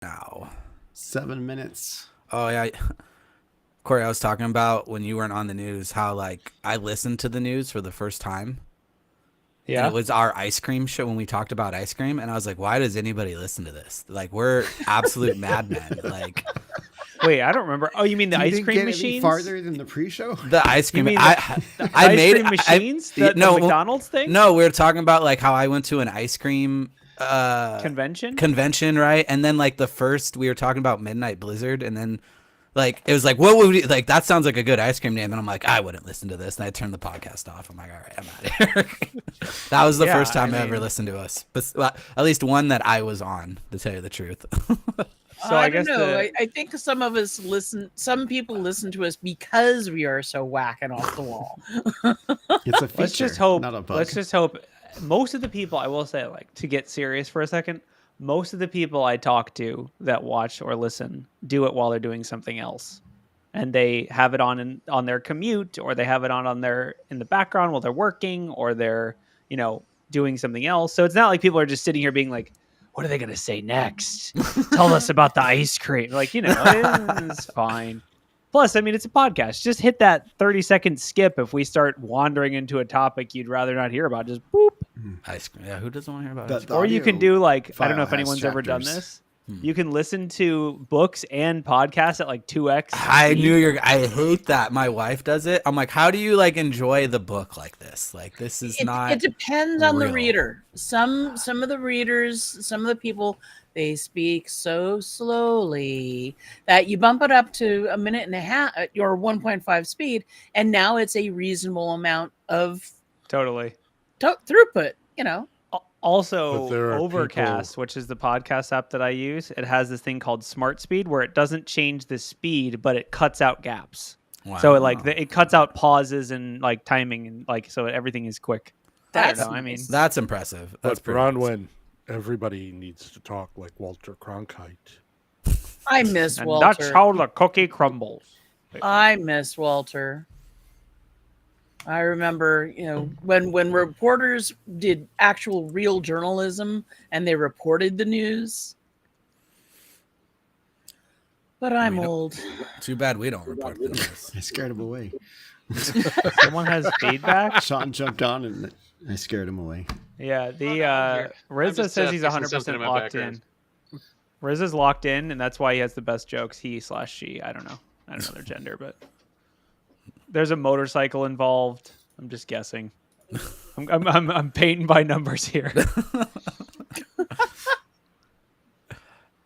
now? 7 minutes. Oh yeah, Corey, I was talking about when you weren't on the news how like I listened to the news for the first time. Yeah. And it was our ice cream show when we talked about ice cream, and I was like, why does anybody listen to this? Like, we're absolute madmen. Like, Wait, I don't remember. Oh, you mean the You ice didn't cream get any machines? farther than the pre-show? the ice cream. mean I ice made cream machines? The McDonald's thing? No, we were talking about like how I went to an ice cream Convention, right? And then like the first we were talking about Midnight Blizzard, and then like it was like, what would we like? That sounds like a good ice cream name, and I'm like, I wouldn't listen to this, and I turned the podcast off. I'm like, all right, I'm out of here. That was the first time I ever listened to us, but well, at least one that I was on, to tell you the truth. So I guess don't know. I think some of us listen. Some people listen to us because we are so whacking off the wall. It's a feature, let's just hope. not a bug. Let's just hope. Most of the people, I will say, like to get serious for a second, most of the people I talk to that watch or listen do it while they're doing something else, and they have it on their commute, or they have it on their in the background while they're working, or they're doing something else. So it's not like people are just sitting here being like, what are they going to say next? Tell us about the ice cream. Like, it's fine. Plus, I mean, it's a podcast. Just hit that 30-second skip if we start wandering into a topic you'd rather not hear about. Just boop. Ice cream. Yeah, who doesn't want to hear about ice cream? Or you can do like, I don't know if file has anyone's ever done chapters. this. You can listen to books and podcasts at like 2x. I knew I hate that. My wife does it. I'm like, how do you like enjoy the book like this? Like, this is not. It depends on the real. reader. Some of the readers, some of the people, they speak so slowly that you bump it up to a minute and a half, or 1.5 speed, and now it's a reasonable amount of Totally. throughput. Also, But there are Overcast, which is the podcast app that I use, it has this thing called Smart Speed where it doesn't change the speed, but it cuts out gaps. Wow. So it cuts out pauses and like timing, and like so everything is quick. That's I don't know. I mean, That's impressive. That's But Bronwyn, everybody needs to talk like Walter Cronkite. I miss and Walter. that's how the cookie crumbles. I miss Walter. I remember, when reporters did actual real journalism and they reported the news. But I'm old. Too bad we don't report the news. I scared him away. Someone has feedback. Sean jumped on and I scared him away. Yeah, the I'm Rizza just, says he's fixing something 100% in my locked background. in. Rizza's locked in, and that's why he has the best jokes. He/she. I don't know their gender, but there's a motorcycle involved. I'm just guessing. I'm painting by numbers here.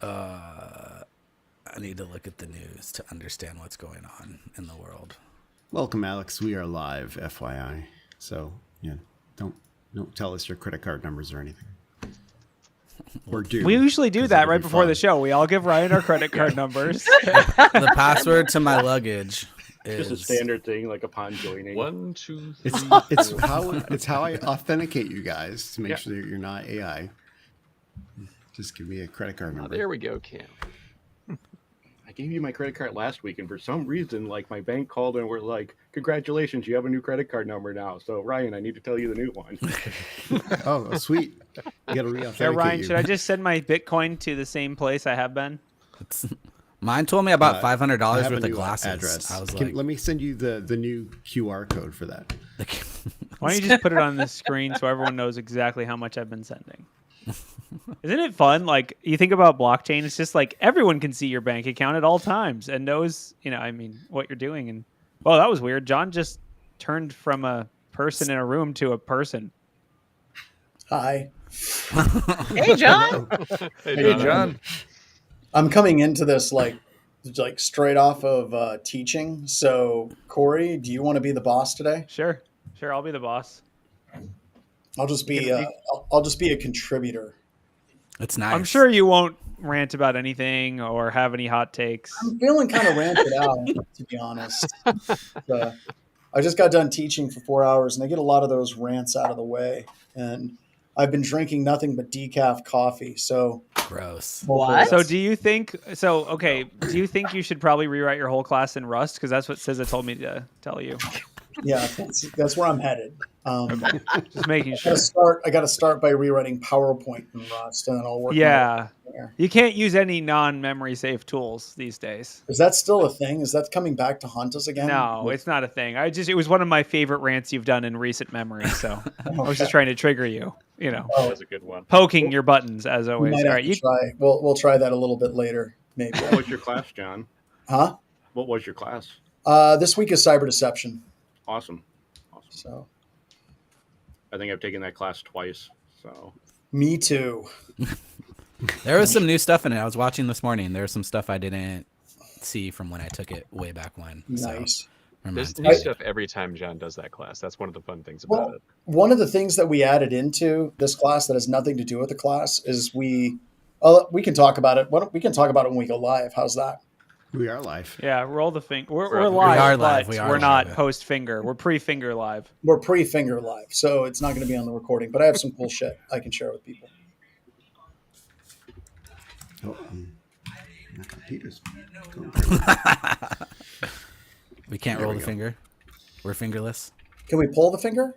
I need to look at the news to understand what's going on in the world. Welcome, Alex. We are live, FYI. So, don't tell us your credit card numbers or anything. Or do. We usually do 'cause that it'll right be before fun. the show. We all give Ryan our credit card numbers. The password to my luggage is Just a standard thing, like upon joining. 1, 2, 3. It's how I authenticate you guys to make sure that you're not AI. Just give me a credit card Oh, number. there we go, Cam. I gave you my credit card last week, and for some reason, like my bank called and were like, "Congratulations, you have a new credit card number now." So Ryan, I need to tell you the new one. Oh, sweet. You gotta re-authenticate Yeah, Ryan, you. should I just send my Bitcoin to the same place I have been? Mine told me about I $500 have a worth of new glasses. address. I was Let me send you the new QR code for that. Why don't you just put it on the screen so everyone knows exactly how much I've been sending? Isn't it fun? Like, you think about blockchain, it's just like everyone can see your bank account at all times and knows, what you're doing. And, well, that was weird. John just turned from a person in a room to a person. Hi. Hey, John. Hey, John. I'm coming into this like straight off of teaching. So, Corey, do you want to be the boss today? Sure, I'll be the boss. I'll just be a contributor. It's nice. I'm sure you won't rant about anything or have any hot takes. I'm feeling kind of ranted out, to be honest. I just got done teaching for 4 hours, and I get a lot of those rants out of the way. And I've been drinking nothing but decaf coffee. So Gross. What? So do you think you should probably rewrite your whole class in Rust? Because that's what CISA told me to tell you. Yeah, that's where I'm headed. Just making I sure. got to start by rewriting PowerPoint in Rust, and then I'll work. Yeah. My way there. You can't use any non-memory safe tools these days. Is that still a thing? Is that coming back to haunt us again? No, it's not a thing. It was one of my favorite rants you've done in recent memory, so I was Okay. just trying to trigger you, That was a good one. poking your buttons as We always. might All have right, to you try. We'll try that a little bit later, maybe. What was your class, John? Huh? What was your class? This week is cyber deception. Awesome. So I think I've taken that class twice. So me too. There was some new stuff in it. I was watching this morning. There was some stuff I didn't see from when I took it way back when. Nice. So, There's reminds me. new stuff every time John does that class. That's one of the fun things about Well, it. one of the things that we added into this class that has nothing to do with the class is we can talk about it. We can talk about it when we go live. How's that? We are live. yeah, roll the finger. We're We live, are live, but we are we're live, not yeah. post finger. We're pre-finger live. We're pre-finger live, so it's not going to be on the recording. But I have some cool shit I can share with people. Oh, my computer's going We can't There roll we the go. finger. We're fingerless. Can we pull the finger?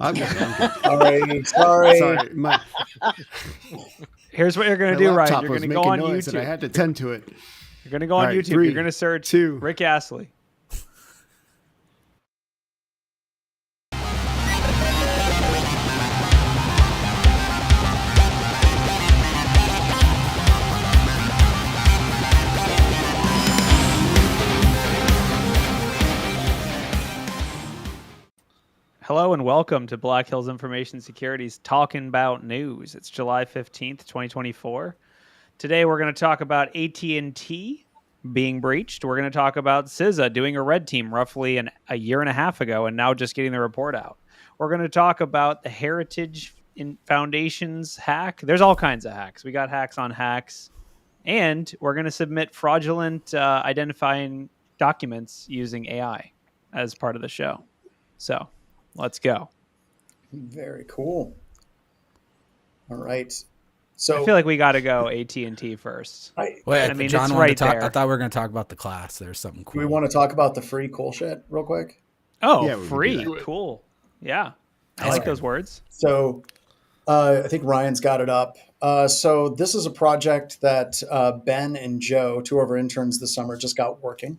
I'm good. Sorry. Sorry, my Here's what you're gonna do, Ryan. laptop You're was gonna go making on noise and I YouTube. had to tend to it. You're gonna go on All right, YouTube. 3, You're gonna search 2. Rick Astley. Hello and welcome to Black Hills Information Security's Talkin Bout News. It's July 15th, 2024. Today we're going to talk about AT&T being breached. We're going to talk about CISA doing a red team roughly a year and a half ago and now just getting the report out. We're going to talk about the Heritage Foundation's hack. There's all kinds of hacks. We got hacks on hacks. And we're going to submit fraudulent identifying documents using AI as part of the show. So let's go. Very cool. All right. So I feel like we got to go AT&T first. Wait, I mean, John it's wanted right to talk. there. I thought we were going to talk about the class. There's something do cool. we want to talk about the free cool shit real quick? Oh, Yeah, we can do free. that. Cool. Yeah. I That's like good. those words. So I think Ryan's got it up. So this is a project that Ben and Joe, two of our interns this summer, just got working.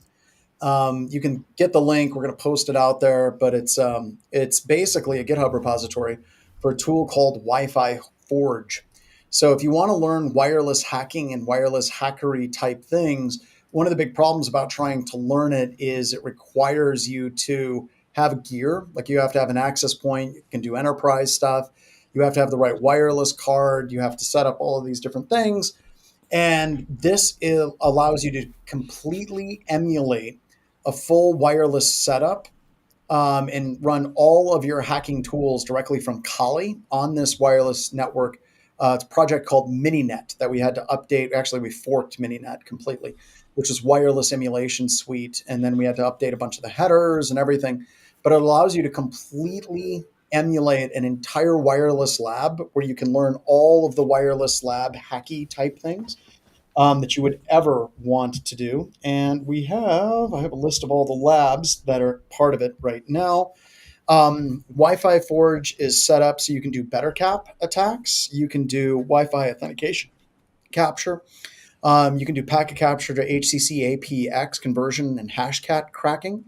You can get the link. We're going to post it out there, but it's basically a GitHub repository for a tool called Wi-Fi Forge. So if you want to learn wireless hacking and wireless hackery type things, one of the big problems about trying to learn it is it requires you to have gear. Like you have to have an access point. You can do enterprise stuff. You have to have the right wireless card. You have to set up all of these different things. And this allows you to completely emulate a full wireless setup and run all of your hacking tools directly from Kali on this wireless network. It's a project called Mininet that we had to update. Actually, we forked Mininet completely, which is wireless emulation suite. And then we had to update a bunch of the headers and everything. But it allows you to completely emulate an entire wireless lab where you can learn all of the wireless lab hacky type things that you would ever want to do. And I have a list of all the labs that are part of it right now. Wi-Fi Forge is set up so you can do better cap attacks. You can do Wi-Fi authentication capture. You can do packet capture to HCC APX conversion and hashcat cracking.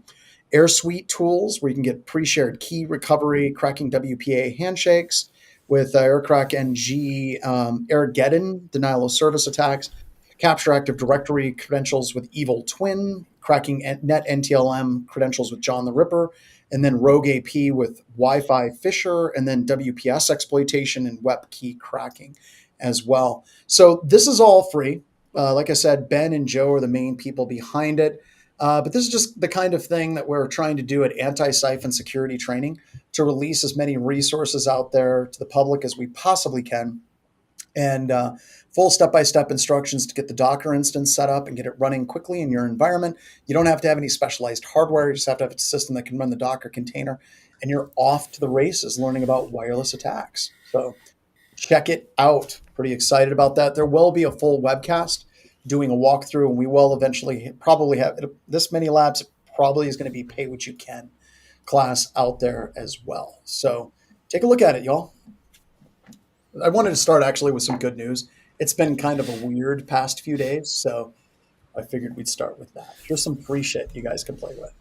AirSuite tools where you can get pre-shared key recovery, cracking WPA handshakes with AirCrack NG, AirGeddon, denial of service attacks, capture Active Directory credentials with Evil Twin, cracking net NTLM credentials with John the Ripper, and then Rogue AP with Wi-Fi Fisher, and then WPS exploitation and WEP key cracking as well. So this is all free. Like I said, Ben and Joe are the main people behind it. But this is just the kind of thing that we're trying to do at Antisyphon Security Training to release as many resources out there to the public as we possibly can. And full step-by-step instructions to get the Docker instance set up and get it running quickly in your environment. You don't have to have any specialized hardware. You just have to have a system that can run the Docker container. And you're off to the races learning about wireless attacks. So check it out. Pretty excited about that. There will be a full webcast doing a walkthrough, and we will eventually probably have this many labs. It probably is going to be pay what you can. class out there as well. So take a look at it, y'all. I wanted to start actually with some good news. It's been kind of a weird past few days, so I figured we'd start with that. Here's some free shit you guys can play with.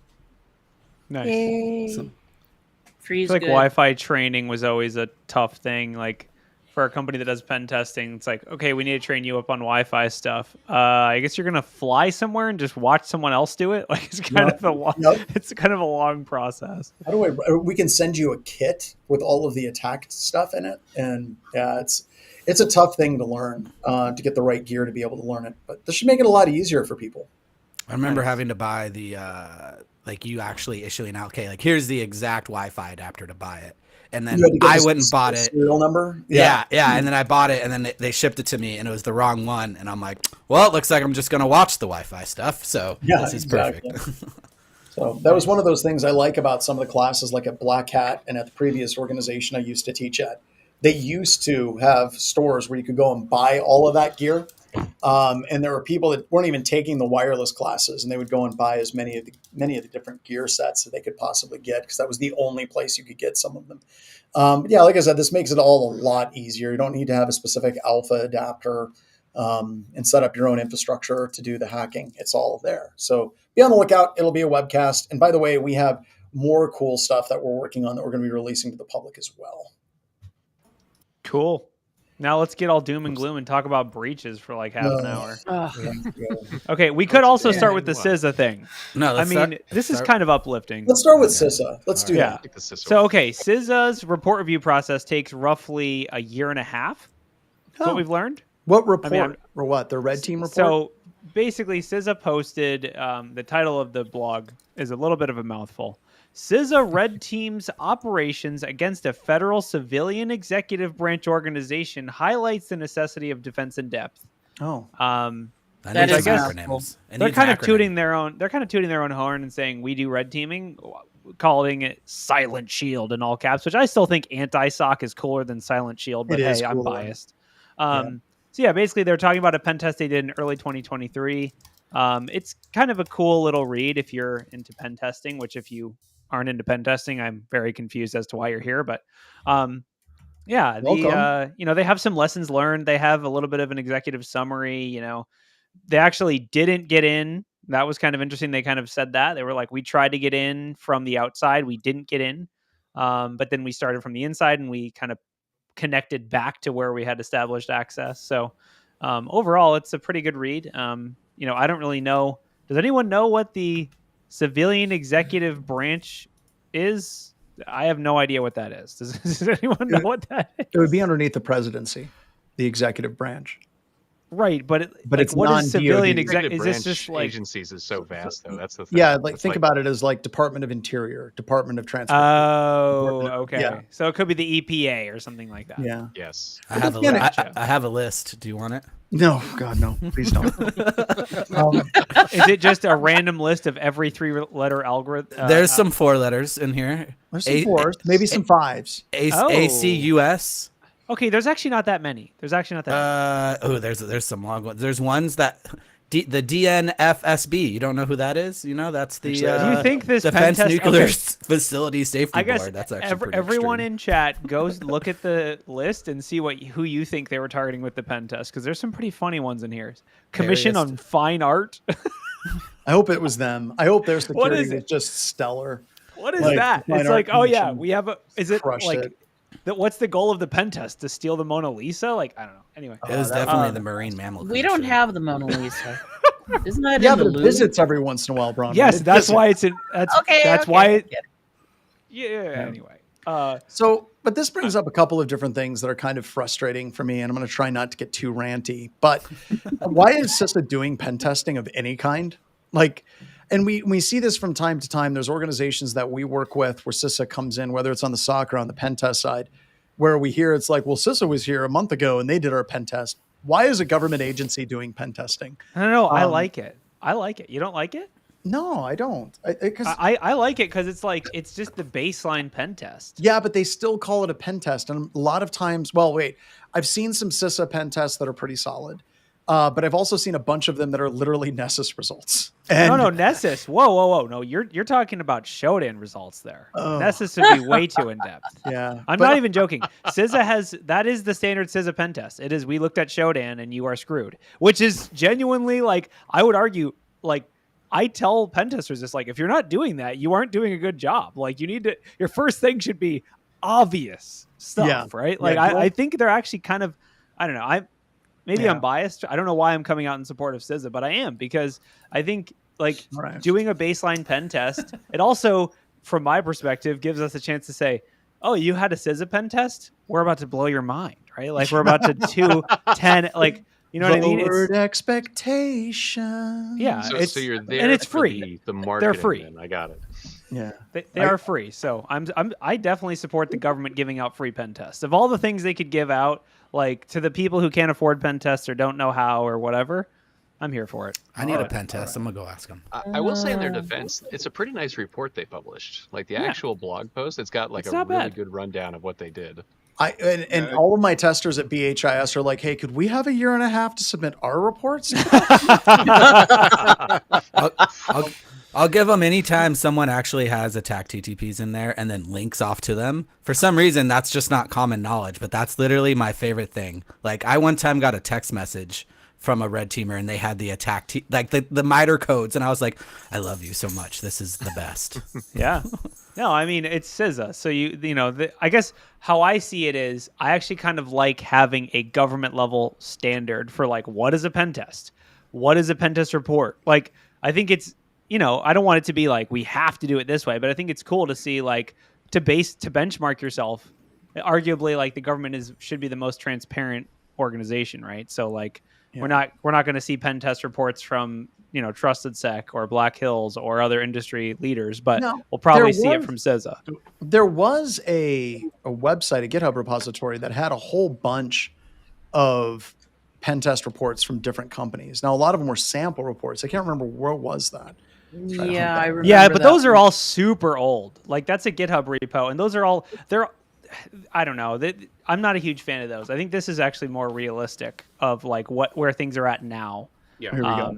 Nice. Yay. I Freeze feel like good. Wi-Fi training was always a tough thing. Like for a company that does pen testing, it's like, okay, we need to train you up on Wi-Fi stuff. I guess you're gonna fly somewhere and just watch someone else do it. Like it's kind of a long, it's kind of a long process. How do we can send you a kit with all of the attack stuff in it, and yeah, it's a tough thing to learn to get the right gear to be able to learn it. But this should make it a lot easier for people. I remember having to buy the like you actually issuing out, okay, like here's the exact Wi-Fi adapter to buy it, and then I went and bought it. Serial number. Yeah, and then I bought it, and then they shipped it to me, and it was the wrong one, and I'm like, well, it looks like I'm just gonna watch the Wi-Fi stuff, so this is perfect. So that was one of those things I like about some of the classes, like at Black Hat and at the previous organization I used to teach at. They used to have stores where you could go and buy all of that gear. And there were people that weren't even taking the wireless classes, and they would go and buy as many of the different gear sets that they could possibly get, because that was the only place you could get some of them. Yeah, like I said, this makes it all a lot easier. You don't need to have a specific alpha adapter and set up your own infrastructure to do the hacking. It's all there. So be on the lookout. It'll be a webcast. And by the way, we have more cool stuff that we're working on that we're going to be releasing to the public as well. Cool. Now let's get all doom and gloom and talk about breaches for like half an hour. Okay, we could also start with the CISA thing. No, I mean, this is kind of uplifting. Let's start with CISA. Let's do that. So, okay, CISA's report review process takes roughly a year and a half. That's what we've learned. What report? Or what? The red team report? So basically, CISA posted, the title of the blog is a little bit of a mouthful. CISA red team's operations against a federal civilian executive branch organization highlights the necessity of defense in depth. Oh, that is acronyms. They're kind of tooting their own. They're kind of tooting their own horn and saying we do red teaming, calling it Silent Shield in all caps, which I still think anti-SOC is cooler than Silent Shield. But hey, I'm biased. So yeah, basically they're talking about a pen test they did in early 2023. It's kind of a cool little read if you're into pen testing, which if you aren't into pen testing, I'm very confused as to why you're here. But yeah, they have some lessons learned. They have a little bit of an executive summary. They actually didn't get in. That was kind of interesting. They kind of said that. They were like, we tried to get in from the outside. We didn't get in. But then we started from the inside and we kind of connected back to where we had established access. So overall, it's a pretty good read. I don't really know. Does anyone know what the civilian executive branch is? I have no idea what that is. Does anyone know what that is? It would be underneath the presidency, the executive branch. Right, but it's what is civilian executive Is this just like agencies is so vast though? That's the thing. Yeah, like think about it as like Department of Interior, Department of Transport. Oh, okay. Yeah. So it could be the EPA or something like that. Yeah. Yes. I have a list. Do you want it? No, God, no. Please don't. Is it just a random list of every 3-letter algorithm? There's some 4 letters in here. There's some 4s, maybe some 5s. ACUS. Okay, there's actually not that many. There's some long ones. There's ones that the DNFSB. You don't know who that is? That's the do you think this Defense pen test, Nuclear Facility Safety I guess Board. That's actually pretty everyone extreme. in chat goes look at the list and see who you think they were targeting with the pen test, because there's some pretty funny ones in here. Commission on Fine Art. I hope it was them. I hope their security is was just stellar. What is that? It's like, oh yeah, we have a. Is it like? It. What's the goal of the pen test? To steal the Mona Lisa? Like, I don't know. Anyway, it was definitely the Marine Mammal. We don't have the Mona Lisa. Isn't that yeah, in the but it loop? visits every once in a while, Bron. Yes, that's why it's in. That's Okay, that's okay, why. I get it. Yeah. Anyway. But this brings up a couple of different things that are kind of frustrating for me, and I'm going to try not to get too ranty. But why is CISA doing pen testing of any kind? Like, and we see this from time to time. There's organizations that we work with where CISA comes in, whether it's on the SOC or on the pen test side, where we hear it's like, well, CISA was here a month ago and they did our pen test. Why is a government agency doing pen testing? I don't know. I like it. You don't like it? No, I don't. I like it because it's just the baseline pen test. Yeah, but they still call it a pen test. And a lot of times, I've seen some CISA pen tests that are pretty solid. But I've also seen a bunch of them that are literally Nessus results. And No, Nessus. Whoa. No, you're talking about Shodan results there. Nessus would be way too in depth. yeah, I'm not even joking. CISA that is the standard CISA pen test. It is, we looked at Shodan and you are screwed, which is genuinely, like, I would argue, like, I tell pen testers this, like, if you're not doing that, you aren't doing a good job. Like, you need to, your first thing should be obvious stuff, right? Like, I think they're actually kind of, I don't know. I'm biased. I don't know why I'm coming out in support of CISA, but I am, because I think, like, doing a baseline pen test, it also, from my perspective, gives us a chance to say, oh, you had a CISA pen test? We're about to blow your mind, right? Like, we're about to 210, like, you know what I mean? Lowered expectation. Yeah. So you're there, and it's for free. The marketing. They're free. Then. I got it. Yeah, they are free. So I definitely support the government giving out free pen tests. Of all the things they could give out, like, to the people who can't afford pen tests or don't know how or whatever, I'm here for it. I need a pen test. I'm gonna go ask them. I will say, in their defense, it's a pretty nice report they published. Like, the actual blog post, it's got, like, a really good rundown of what they did. And all of my testers at BHIS are like, hey, could we have a year and a half to submit our reports? I'll give them anytime someone actually has attack TTPs in there and then links off to them. For some reason, that's just not common knowledge, but that's literally my favorite thing. Like, I one time got a text message from a red teamer and they had the attack, like the MITRE codes. And I was like, I love you so much. This is the best. Yeah. No, I mean, it's CISA. So I guess how I see it is, I actually kind of like having a government level standard for, like, what is a pen test? What is a pen test report? Like, I think it's, I don't want it to be like, we have to do it this way, but I think it's cool to see, like, to benchmark yourself. Arguably, like, the government should be the most transparent organization, right? So, like, we're not going to see pen test reports from, Trusted Sec or Black Hills or other industry leaders, but we'll probably see it from CISA. There was a website, a GitHub repository that had a whole bunch of pen test reports from different companies. Now, a lot of them were sample reports. I can't remember where was that. Yeah, I remember. Yeah, but those are all super old. Like, that's a GitHub repo, and those are all, I don't know. I'm not a huge fan of those. I think this is actually more realistic of, like, where things are at now. Yeah. Here we go.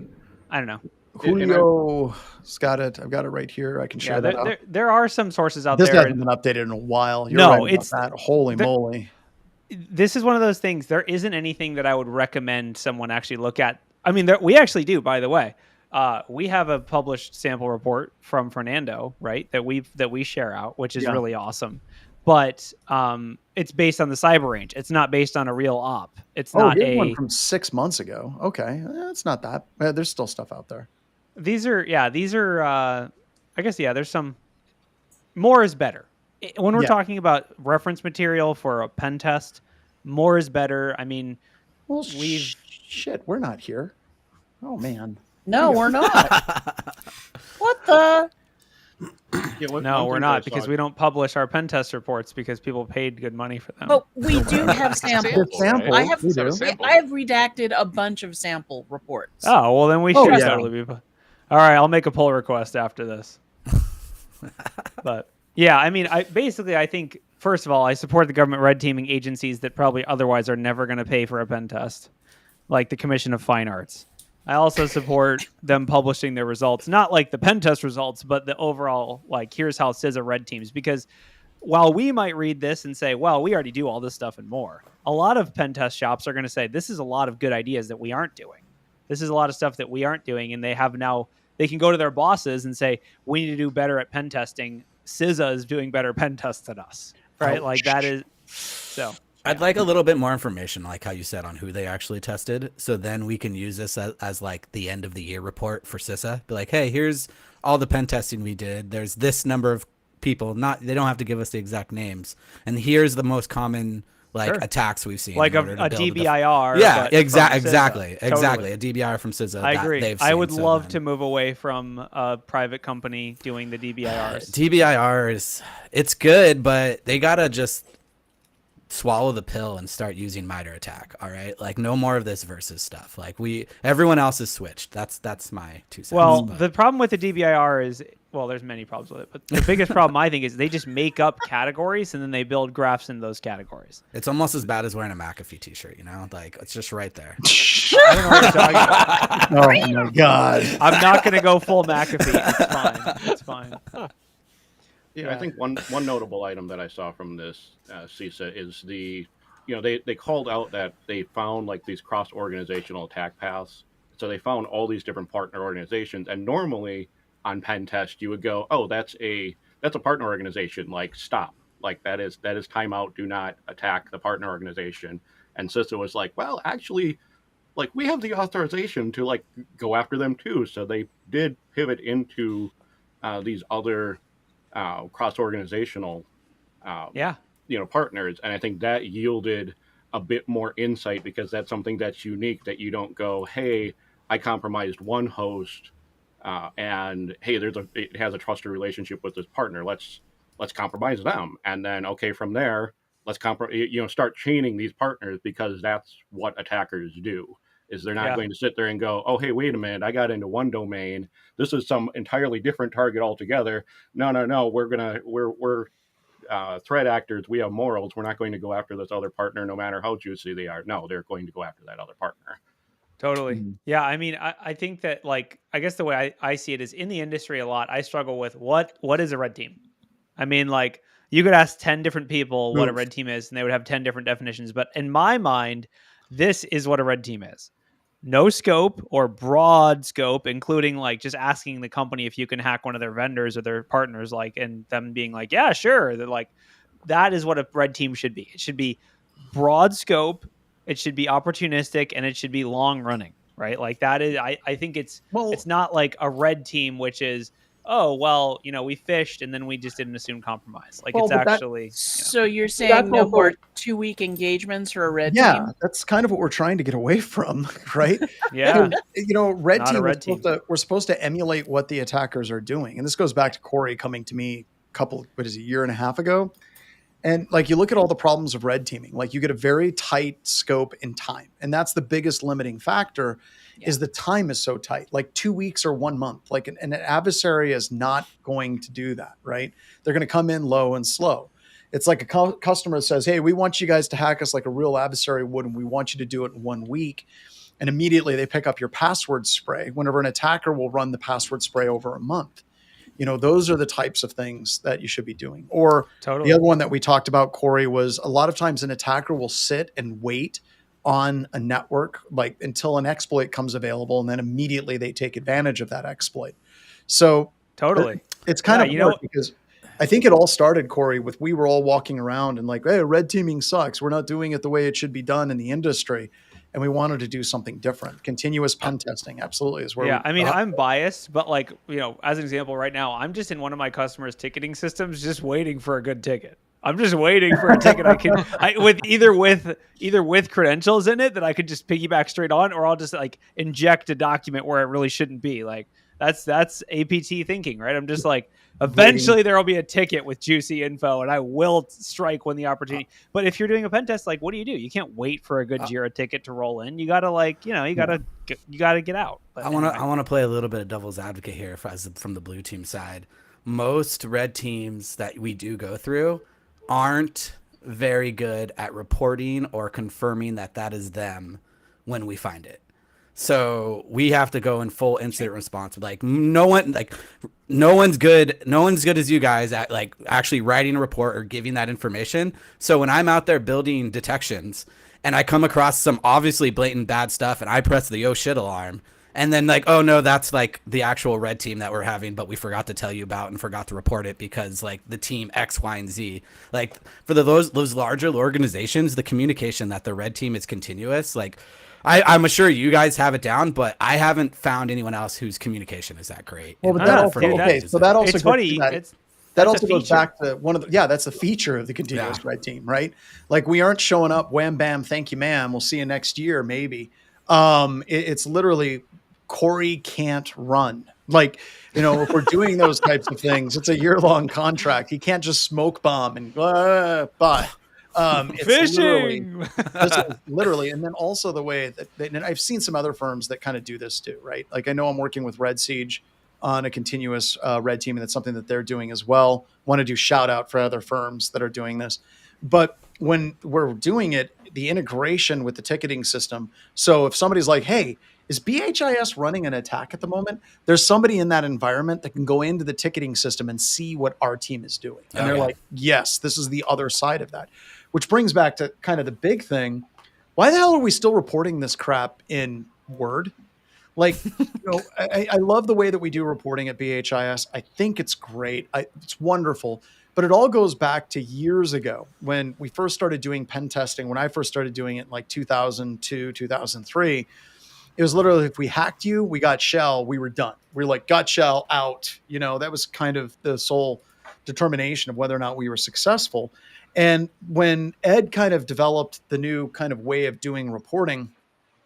I don't know. Julio's got it. I've got it right here. I can share that out. There are some sources out This there. hasn't been updated in a while. You're right about that. Holy moly. This is one of those things. There isn't anything that I would recommend someone actually look at. I mean, we actually do, by the way. We have a published sample report from Fernando, right? That we share out, which is really awesome. But it's based on the cyber range. It's not based on a real op. It's not one from 6 months ago. Okay, it's not that. There's still stuff out there. These are. I guess there's some. More is better. When we're talking about reference material for a pen test, more is better. I mean, shit, we're not here. Oh man. No, we're not. What the? No, we're not, because we don't publish our pen test reports because people paid good money for them. But we do have samples. Samples. I have Sample. redacted a bunch of sample reports. Oh, well, then we should totally be. All right, I'll make a pull request after this. But yeah, I mean, I think, first of all, I support the government red teaming agencies that probably otherwise are never going to pay for a pen test, like the Commission of Fine Arts. I also support them publishing their results, not like the pen test results, but the overall, like, here's how CISA red teams. Because while we might read this and say, well, we already do all this stuff and more, a lot of pen test shops are going to say, this is a lot of good ideas that we aren't doing. This is a lot of stuff that we aren't doing. And they can go to their bosses and say, we need to do better at pen testing. CISA is doing better pen tests than us, right? Like, that is so. I'd like a little bit more information, like how you said, on who they actually tested. So then we can use this as like the end of the year report for CISA. Be like, hey, here's all the pen testing we did. There's this number of people. They don't have to give us the exact names. And here's the most common attacks we've seen. Like a DBIR. Yeah, exactly. A DBIR from CISA. I agree. I would love to move away from a private company doing the DBIRs. DBIR it's good, but they gotta just swallow the pill and start using MITRE attack. All right, like, no more of this versus stuff. Like, everyone else is switched. That's my 2 cents. Well, the problem with the DBIR is well, there's many problems with it, but the biggest problem I think is they just make up categories and then they build graphs in those categories. It's almost as bad as wearing a McAfee t-shirt, you know? Like, it's just right there. I don't know what you're talking about. Oh my god! I'm not going to go full McAfee. It's fine. Yeah, I think one notable item that I saw from this CISA is they called out that they found like these cross-organizational attack paths. So they found all these different partner organizations, and normally on pen test you would go, oh, that's a partner organization, like stop, like that is timeout, do not attack the partner organization. And CISA was like, well, actually, like we have the authorization to like go after them too. So they did pivot into these other cross-organizational partners, and I think that yielded a bit more insight, because that's something that's unique, that you don't go, hey, I compromised one host and hey, it has a trusted relationship with this partner, let's compromise them, and then okay, from there let's start chaining these partners, because that's what attackers do. Is they're not going to sit there and go, oh, hey, wait a minute, I got into one domain, this is some entirely different target altogether. No, we're threat actors, we have morals, we're not going to go after this other partner no matter how juicy they are. No, they're going to go after that other partner. Totally. Yeah. I mean, I think that, like, I guess the way I see it is, in the industry a lot, I struggle with what is a red team? I mean, like, you could ask 10 different people what a red team is, and they would have 10 different definitions. But in my mind, this is what a red team is. No scope, or broad scope, including like just asking the company if you can hack one of their vendors or their partners, like, and them being like, yeah, sure. They're like, that is what a red team should be. It should be broad scope. It should be opportunistic, and it should be long running, right? Like that is, I think it's not like a red team, which is, oh, well, we fished and then we just didn't assume compromise. Like, it's actually. So you're saying no more 2-week engagements for a red team? Yeah, that's kind of what we're trying to get away from, right? Yeah. Red team, we're supposed to emulate what the attackers are doing. And this goes back to Corey coming to me a year and a half ago. And like, you look at all the problems of red teaming, like you get a very tight scope in time. And that's the biggest limiting factor, is the time is so tight, like 2 weeks or 1 month. Like an adversary is not going to do that, right? They're going to come in low and slow. It's like a customer says, hey, we want you guys to hack us like a real adversary would, and we want you to do it in 1 week. And immediately they pick up your password spray, whenever an attacker will run the password spray over a month. Those are the types of things that you should be doing. Or the other one that we talked about, Corey, was a lot of times an attacker will sit and wait on a network, like until an exploit comes available, and then immediately they take advantage of that exploit. So it's kind of hard, because I think it all started, Corey, with we were all walking around and like, hey, red teaming sucks. We're not doing it the way it should be done in the industry. And we wanted to do something different. Continuous pen testing absolutely is where I'm biased, but like, as an example right now, I'm just in one of my customers' ticketing systems, just waiting for a good ticket. I'm just waiting for a ticket with either credentials in it that I could just piggyback straight on, or I'll just like inject a document where it really shouldn't be. Like that's APT thinking, right? I'm just like, eventually there will be a ticket with juicy info, and I will strike when the opportunity. But if you're doing a pen test, like, what do? You can't wait for a good Jira ticket to roll in. You gotta get out. But I want to play a little bit of devil's advocate here, from the blue team side. Most red teams that we do go through aren't very good at reporting or confirming that is them when we find it. So we have to go in full incident response. Like no one's good as you guys at like actually writing a report or giving that information. So when I'm out there building detections and I come across some obviously blatant bad stuff and I press the oh shit alarm, and then like, oh no, that's like the actual red team that we're having, but we forgot to tell you about and forgot to report it because like the team X, Y, and Z. Like for those larger organizations, the communication that the red team is continuous. Like I'm sure you guys have it down, but I haven't found anyone else whose communication is that great. Well, but that also goes back to one of the, that's a feature of the continuous red team, right? Like we aren't showing up, wham, bam, thank you, ma'am. We'll see you next year, maybe. It's literally Corey can't run. Like, if we're doing those types of things, it's a year-long contract. He can't just smoke bomb and but. It's fishing literally, and then also the way that and I've seen some other firms that kind of do this too, right? Like I know I'm working with Red Siege on a continuous red team, and that's something that they're doing as well. Want to do shout out for other firms that are doing this. But when we're doing it, the integration with the ticketing system. So if somebody's like, hey, is BHIS running an attack at the moment? There's somebody in that environment that can go into the ticketing system and see what our team is doing. And they're like, yes, this is the other side of that, which brings back to kind of the big thing. Why the hell are we still reporting this crap in Word? Like, I love the way that we do reporting at BHIS. I think it's great. It's wonderful. But it all goes back to years ago when we first started doing pen testing. When I first started doing it in like 2002, 2003, it was literally, if we hacked you, we got shell, we were done. We were like, got shell, out. That was kind of the sole determination of whether or not we were successful. And when Ed kind of developed the new kind of way of doing reporting,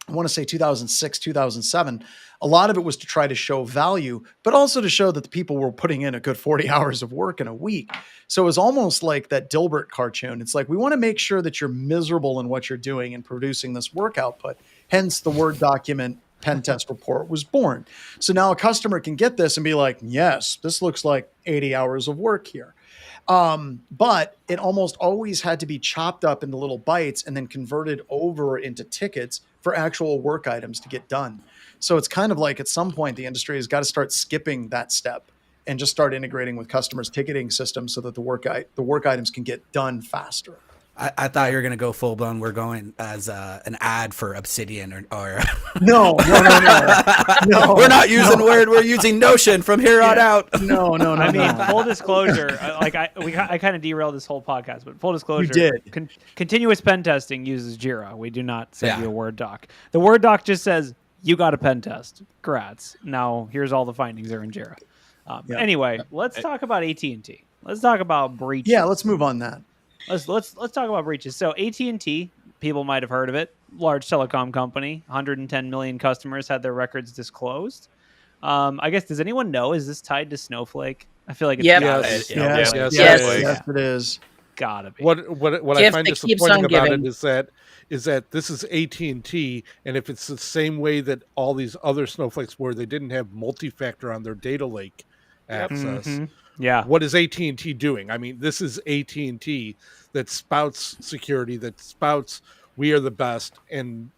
I want to say 2006, 2007, a lot of it was to try to show value, but also to show that the people were putting in a good 40 hours of work in a week. So it was almost like that Dilbert cartoon. It's like, we want to make sure that you're miserable in what you're doing and producing this work output. Hence the Word document pen test report was born. So now a customer can get this and be like, yes, this looks like 80 hours of work here. But it almost always had to be chopped up into little bites and then converted over into tickets for actual work items to get done. So it's kind of like at some point the industry has got to start skipping that step and just start integrating with customers' ticketing systems so that the work items can get done faster. I thought you were gonna go full blown. We're going as an ad for Obsidian or no. We're not using Word. We're using Notion from here on out. No. I mean, full disclosure. I kind of derailed this whole podcast, but full disclosure. You did. Continuous pen testing uses Jira. We do not send you a Word doc. The Word doc just says you got a pen test. Congrats. Now here's all the findings are in Jira. Anyway, let's talk about AT&T. Let's talk about breaches. Yeah, let's move on that. Let's talk about breaches. So AT&T, people might have heard of it, large telecom company, 110 million customers had their records disclosed. I guess, does anyone know, is this tied to Snowflake? I feel like it's Yes, it is. Gotta be. What I find disappointing about it is that this is AT&T, and if it's the same way that all these other Snowflakes were, they didn't have multi-factor on their data lake access. Mm-hmm. Yeah. What is AT&T doing? I mean, this is AT&T that spouts security, that spouts we are the best, and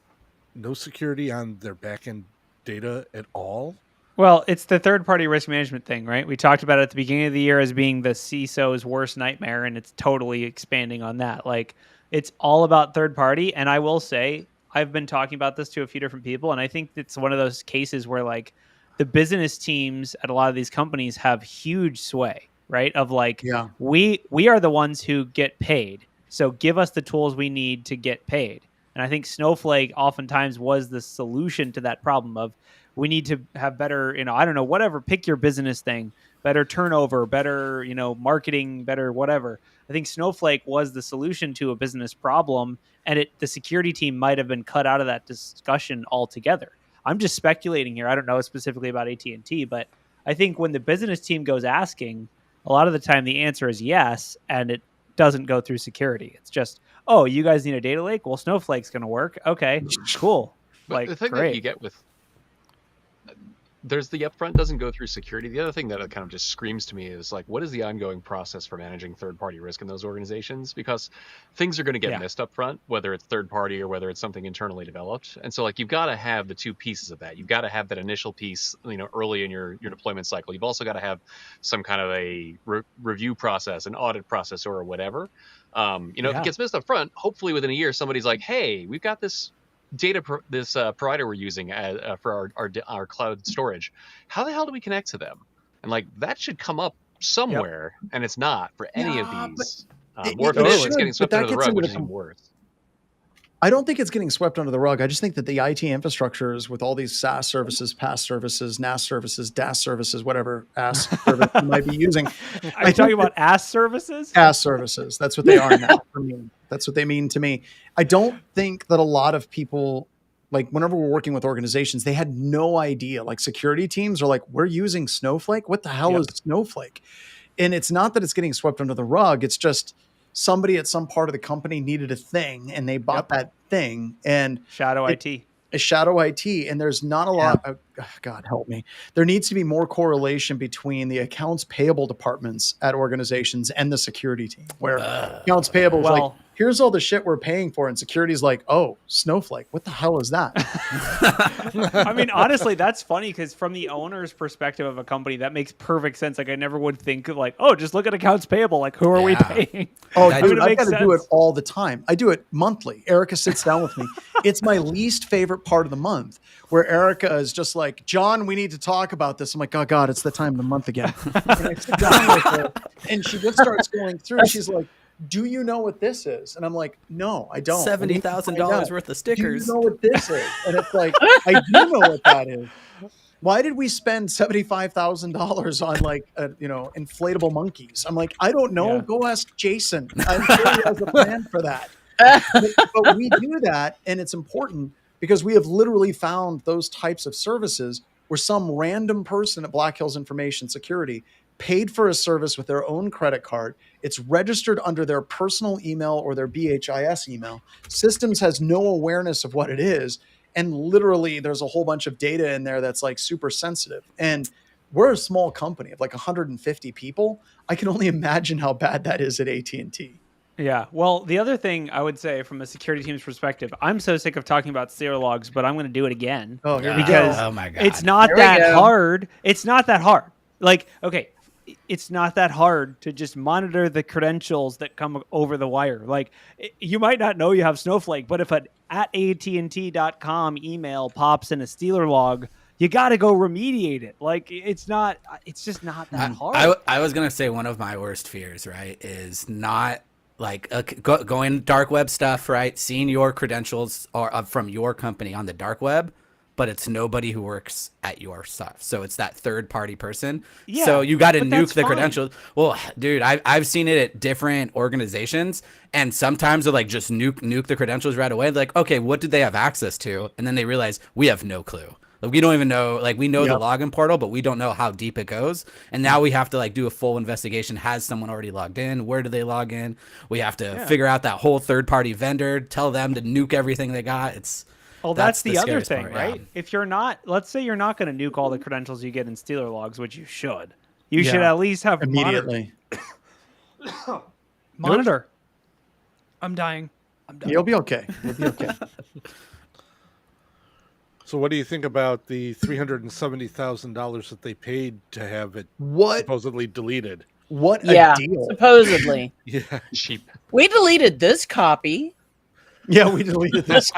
no security on their back-end data at all? Well, it's the third-party risk management thing, right? We talked about it at the beginning of the year as being the CISO's worst nightmare, and it's totally expanding on that. Like, it's all about third-party, and I will say, I've been talking about this to a few different people, and I think it's one of those cases where, like, the business teams at a lot of these companies have huge sway, right? Of like, we are the ones who get paid. So give us the tools we need to get paid. And I think Snowflake oftentimes was the solution to that problem of we need to have better, I don't know, whatever, pick your business thing, better turnover, better, marketing, better whatever. I think Snowflake was the solution to a business problem, and the security team might have been cut out of that discussion altogether. I'm just speculating here. I don't know specifically about AT&T, but I think when the business team goes asking, a lot of the time the answer is yes, and it doesn't go through security. It's just, oh, you guys need a data lake? Well, Snowflake's going to work. Okay, cool. But the thing that you get with there's the upfront doesn't go through security. The other thing that kind of just screams to me is like, what is the ongoing process for managing third-party risk in those organizations? Because things are going to get missed up front, whether it's third-party or whether it's something internally developed. And so like, you've got to have the two pieces of that. You've got to have that initial piece, early in your deployment cycle. You've also got to have some kind of a review process, an audit process or whatever. If it gets missed up front, hopefully within a year, somebody's like, hey, we've got this provider we're using for our cloud storage. How the hell do we connect to them? And like, that should come up somewhere, and it's not for any of these. Or if it is, it's getting swept under the rug, which is even worse. I don't think it's getting swept under the rug. I just think that the IT infrastructures with all these SaaS services, PaaS services, NAS services, DAS services, whatever AS service you might be using. Are you talking about AS services? AS services. That's what they are now for me. That's what they mean to me. I don't think that a lot of people, like whenever we're working with organizations, they had no idea. Like security teams are like, we're using Snowflake. What the hell is Snowflake? And it's not that it's getting swept under the rug. It's just somebody at some part of the company needed a thing and they bought that thing. And Shadow IT. is shadow IT, and there's not a lot. God help me. There needs to be more correlation between the accounts payable departments at organizations and the security team, where accounts payable is like, here's all the shit we're paying for, and security is like, oh, Snowflake, what the hell is that? I mean, honestly, that's funny because from the owner's perspective of a company, that makes perfect sense. Like, I never would think of like, oh, just look at accounts payable. Like, who are we paying? Oh, dude, I got to do it all the time. I do it monthly. Erica sits down with me. It's my least favorite part of the month, where Erica is just like, John, we need to talk about this. I'm like, oh God, it's the time of the month again. And I sit down with her, and she just starts going through. She's like, do you know what this is? And I'm like, no, I don't. $70,000 worth of stickers. Do you know what this is? And it's like, I do know what that is. Why did we spend $75,000 on like, inflatable monkeys? I'm like, I don't know. Yeah. Go ask Jason. I'm sure he has a plan for that. But we do that, and it's important because we have literally found those types of services where some random person at Black Hills Information Security paid for a service with their own credit card. It's registered under their personal email or their BHIS email. Systems has no awareness of what it is. And literally there's a whole bunch of data in there that's like super sensitive. And we're a small company of like 150 people. I can only imagine how bad that is at AT&T. Yeah. Well, the other thing I would say from a security team's perspective, I'm so sick of talking about serial logs, but I'm going to do it again. Oh, here because oh my God. It's not that hard. It's not that hard. Like, okay, it's not that hard to just monitor the credentials that come over the wire. Like, you might not know you have Snowflake, but if an @AT&T.com email pops in a Stealer log, you got to go remediate it. Like, it's just not that hard. I was going to say one of my worst fears, right, is not like going dark web stuff, right? Seeing your credentials or from your company on the dark web, but it's nobody who works at your stuff. So it's that third party person. Yeah, so you got to nuke the credentials. Well, dude, I've seen it at different organizations, and sometimes they're like, just nuke the credentials right away. Like, okay, what did they have access to? And then they realize we have no clue. Like, we don't even know, like, we know the login portal, but we don't know how deep it goes. And now we have to like do a full investigation. Has someone already logged in? Where do they log in? We have to figure out that whole third party vendor, tell them to nuke everything they got. Well, that's the other thing, part, right? Yeah. If you're not, let's say you're not going to nuke all the credentials you get in Stealer logs, which you should. You should at least have immediately monitor. I'm dying. You'll be okay. You'll be okay. So what do you think about the $370,000 that they paid to have it supposedly deleted? What a deal. Supposedly. Yeah. Cheap. We deleted this copy. Yeah, we deleted this.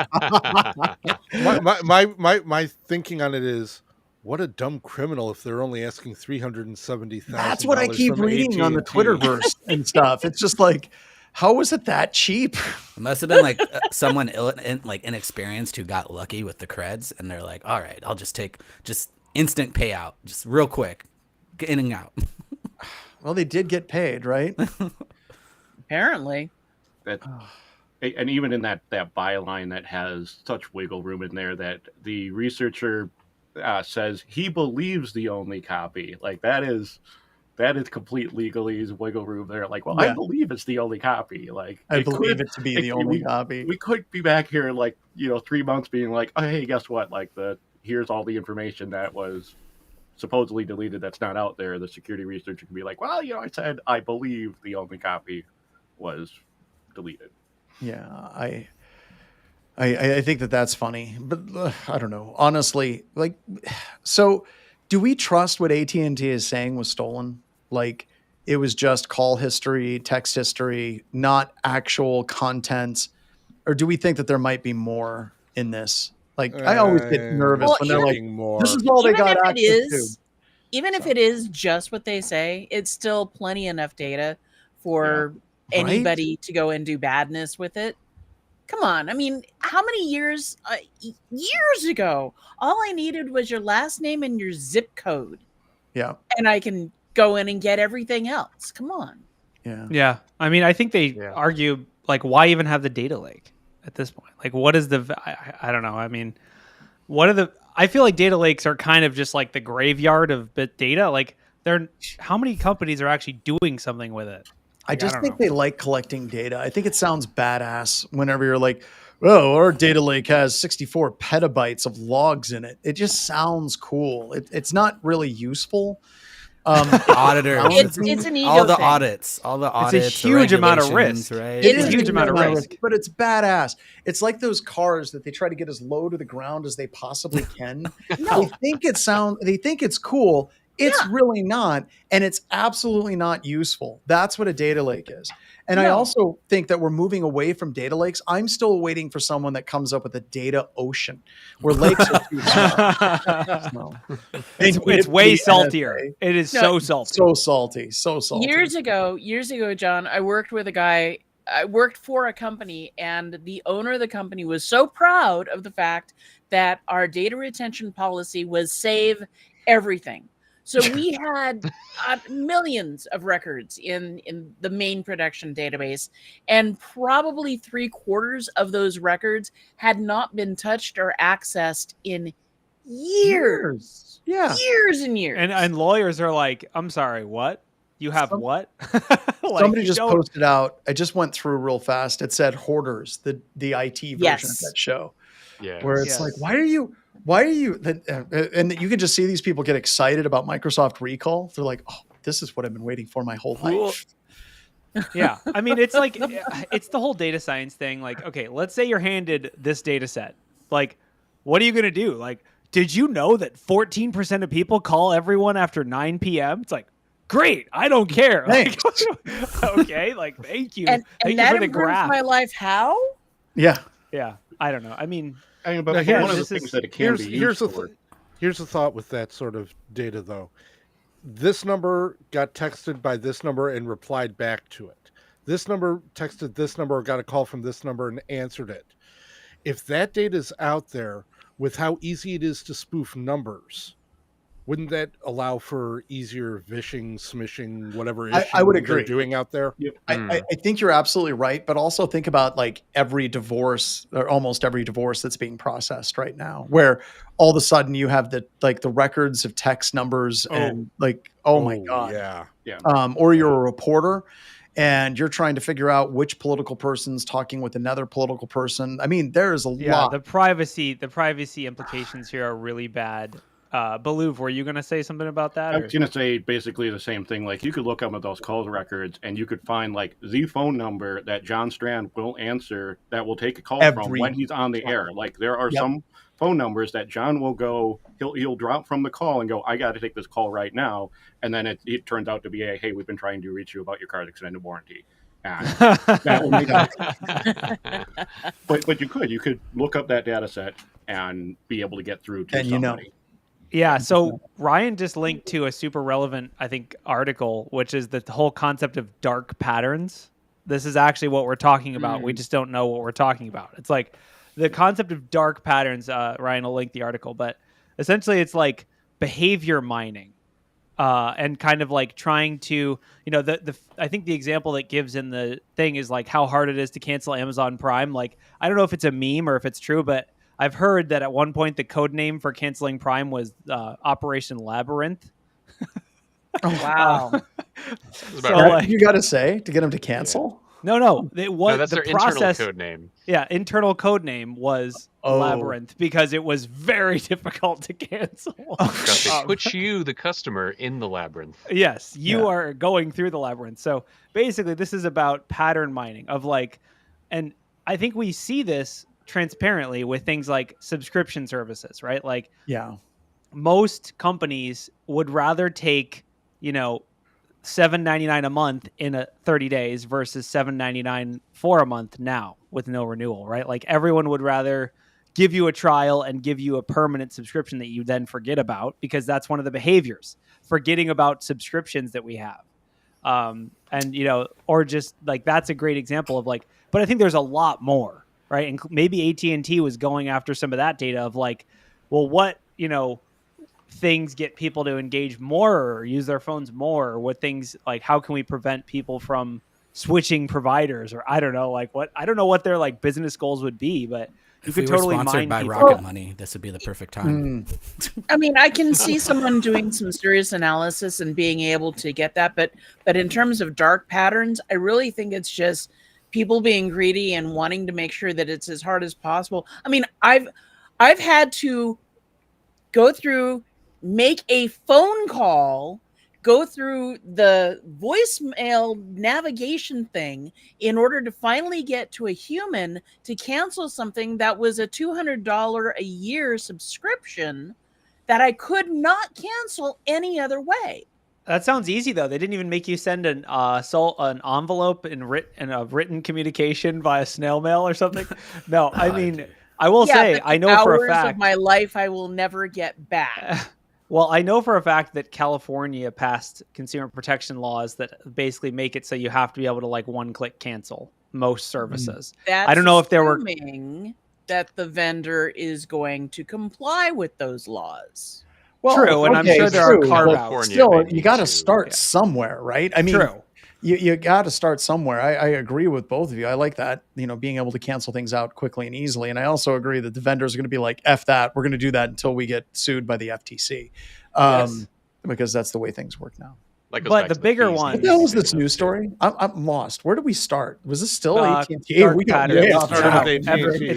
my thinking on it is, what a dumb criminal if they're only asking $370,000. That's what I keep reading on the Twitterverse and stuff. It's just like, how was it that cheap? It must have been like someone inexperienced who got lucky with the creds, and they're like, all right, I'll just take instant payout, just real quick, get in and out. Well, they did get paid, right? Apparently. And even in that byline that has such wiggle room in there that the researcher says he believes the only copy. Like, that is complete legalese wiggle room there. Like, well, I believe it's the only copy. Like, I believe it to be the only copy. We could be back here like, 3 months being like, oh, hey, guess what? Like, here's all the information that was supposedly deleted that's not out there. The security researcher can be like, well, I said I believe the only copy was deleted. Yeah, I think that's funny, but I don't know. Honestly, like, so do we trust what AT&T is saying was stolen? Like, it was just call history, text history, not actual content, or do we think that there might be more in this? Like, I always get nervous when they're like, more. This is all they got access to. Even if it is just what they say, it's still plenty enough data for anybody to go and do badness with it. Come on. I mean, how many years ago, all I needed was your last name and your zip code. Yeah. And I can go in and get everything else. Come on. Yeah. Yeah. I mean, I think they argue, like, why even have the data lake at this point? Like, what is I don't know. I mean, I feel like data lakes are kind of just like the graveyard of bit data. Like, how many companies are actually doing something with it? I just think they like collecting data. I think it sounds badass whenever you're like, well, our data lake has 64 petabytes of logs in it. It just sounds cool. It's not really useful. Auditors. It's an ego all the thing. audits. All the audits. It's a huge amount of regulations, risk. right? It's It a is huge amount of risk. but it's badass. It's like those cars that they try to get as low to the ground as they possibly can. They think it's cool. It's really not, and it's absolutely not useful. That's what a data lake is. And I also think that we're moving away from data lakes. I'm still waiting for someone that comes up with a data ocean where lakes are too small. It's way saltier. It is so salty. So salty. Years ago, John, I worked with a guy. I worked for a company, and the owner of the company was so proud of the fact that our data retention policy was save everything. So we had millions of records in the main production database, and probably 3/4 of those records had not been touched or accessed in years. Yeah. Years and years. And lawyers are like, I'm sorry, what? You have what? Like, Somebody just posted out. I just went through real fast. It said Hoarders, the IT version of that show. Yeah. Where it's like, why are you and you can just see these people get excited about Microsoft Recall. They're like, oh, this is what I've been waiting for my whole life. Yeah. I mean, it's like, it's the whole data science thing. Like, okay, let's say you're handed this data set. Like, what are you going to do? Like, did you know that 14% of people call everyone after 9 p.m.? It's like, great. I don't care. Like, okay. Like, thank you. And thank that you for the improves graph. my life. How? Yeah. Yeah. I don't know. I mean, but now, one of the things that it can be used for. Here's a thought with that sort of data, though. This number got texted by this number and replied back to it. This number texted this number or got a call from this number and answered it. If that data is out there with how easy it is to spoof numbers, wouldn't that allow for easier vishing, smishing, whatever issue I would they're agree. doing out there? I think you're absolutely right, but also think about like every divorce or almost every divorce that's being processed right now, where all of a sudden you have the records of text numbers and like, oh my God. Yeah. Or you're a reporter and you're trying to figure out which political person's talking with another political person. I mean, there is a lot. The privacy implications here are really bad. Belouv, were you going to say something about that? I was going to say basically the same thing. Like, you could look up at those call records and you could find like the phone number that John Strand will answer that will take a call from when he's on the air. Like, there are some phone numbers that John will go, he'll drop from the call and go, I got to take this call right now. And then it turns out to be hey, we've been trying to reach you about your car's extended warranty. And that will make but you could look up that data set and be able to get through to somebody. Yeah, so Ryan just linked to a super relevant, I think, article, which is the whole concept of dark patterns. This is actually what we're talking about. We just don't know what we're talking about. It's like the concept of dark patterns. Ryan will link the article, but essentially it's like behavior mining and kind of like trying to, I think the example that gives in the thing is like how hard it is to cancel Amazon Prime. Like, I don't know if it's a meme or if it's true, but I've heard that at one point the code name for canceling Prime was Operation Labyrinth. Oh, wow. You got to say to get them to cancel? No, it was that's the their process. internal code name. Yeah, internal code name was Labyrinth because it was very difficult to cancel. Because they put you, the customer, in the labyrinth. Yes, you are going through the labyrinth. So basically, this is about pattern mining of like, and I think we see this transparently with things like subscription services, right? Like, most companies would rather take, $7.99 a month in 30 days versus $7.99 for a month now with no renewal, right? Like, everyone would rather give you a trial and give you a permanent subscription that you then forget about, because that's one of the behaviors, forgetting about subscriptions that we have. Or just like, that's a great example of like, but I think there's a lot more. Right. And maybe AT&T was going after some of that data of like, well, what, things get people to engage more or use their phones more, or what things like, how can we prevent people from switching providers, or I don't know, like I don't know what their like business goals would be, but you could totally sponsored mine by people. Rocket Money. This would be the perfect time. I mean, I can see someone doing some serious analysis and being able to get that. But in terms of dark patterns, I really think it's just people being greedy and wanting to make sure that it's as hard as possible. I mean, I've had to go through, make a phone call, go through the voicemail navigation thing in order to finally get to a human to cancel something that was a $200 a year subscription that I could not cancel any other way. That sounds easy though. They didn't even make you send an envelope in a written communication via snail mail or something. No, I mean, I will say, I know for a fact of my life I will never get back. Well, I know for a fact that California passed consumer protection laws that basically make it so you have to be able to like one-click cancel most services. That's I don't know if there were that the vendor is going to comply with those laws. Well, true, and I'm sure there are carve-outs. Still, you got to start somewhere, right? I mean, true. You got to start somewhere. I agree with both of you. I like that, being able to cancel things out quickly and easily. And I also agree that the vendors are going to be like, F that. We're going to do that until we get sued by the FTC. Because that's the way things work now. But the bigger one. What the hell was this news story? I'm lost. Where did we start? Was this still AT&T? It's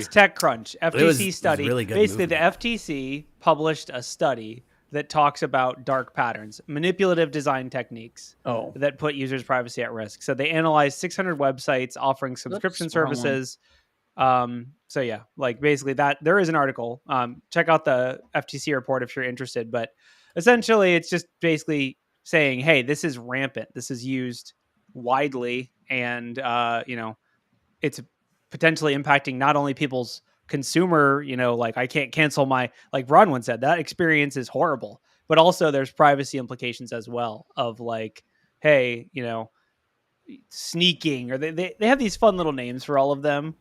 TechCrunch. FTC study. Really good basically, movement. the FTC published a study that talks about dark patterns, manipulative design techniques that put users' privacy at risk. So they analyzed 600 websites offering subscription services. So yeah, like basically that there is an article. Check out the FTC report if you're interested. But essentially, it's just basically saying, hey, this is rampant. This is used widely, and it's potentially impacting not only people's consumer, like I can't cancel like Ron once said, that experience is horrible, but also there's privacy implications as well of like, hey, sneaking, or they have these fun little names for all of them,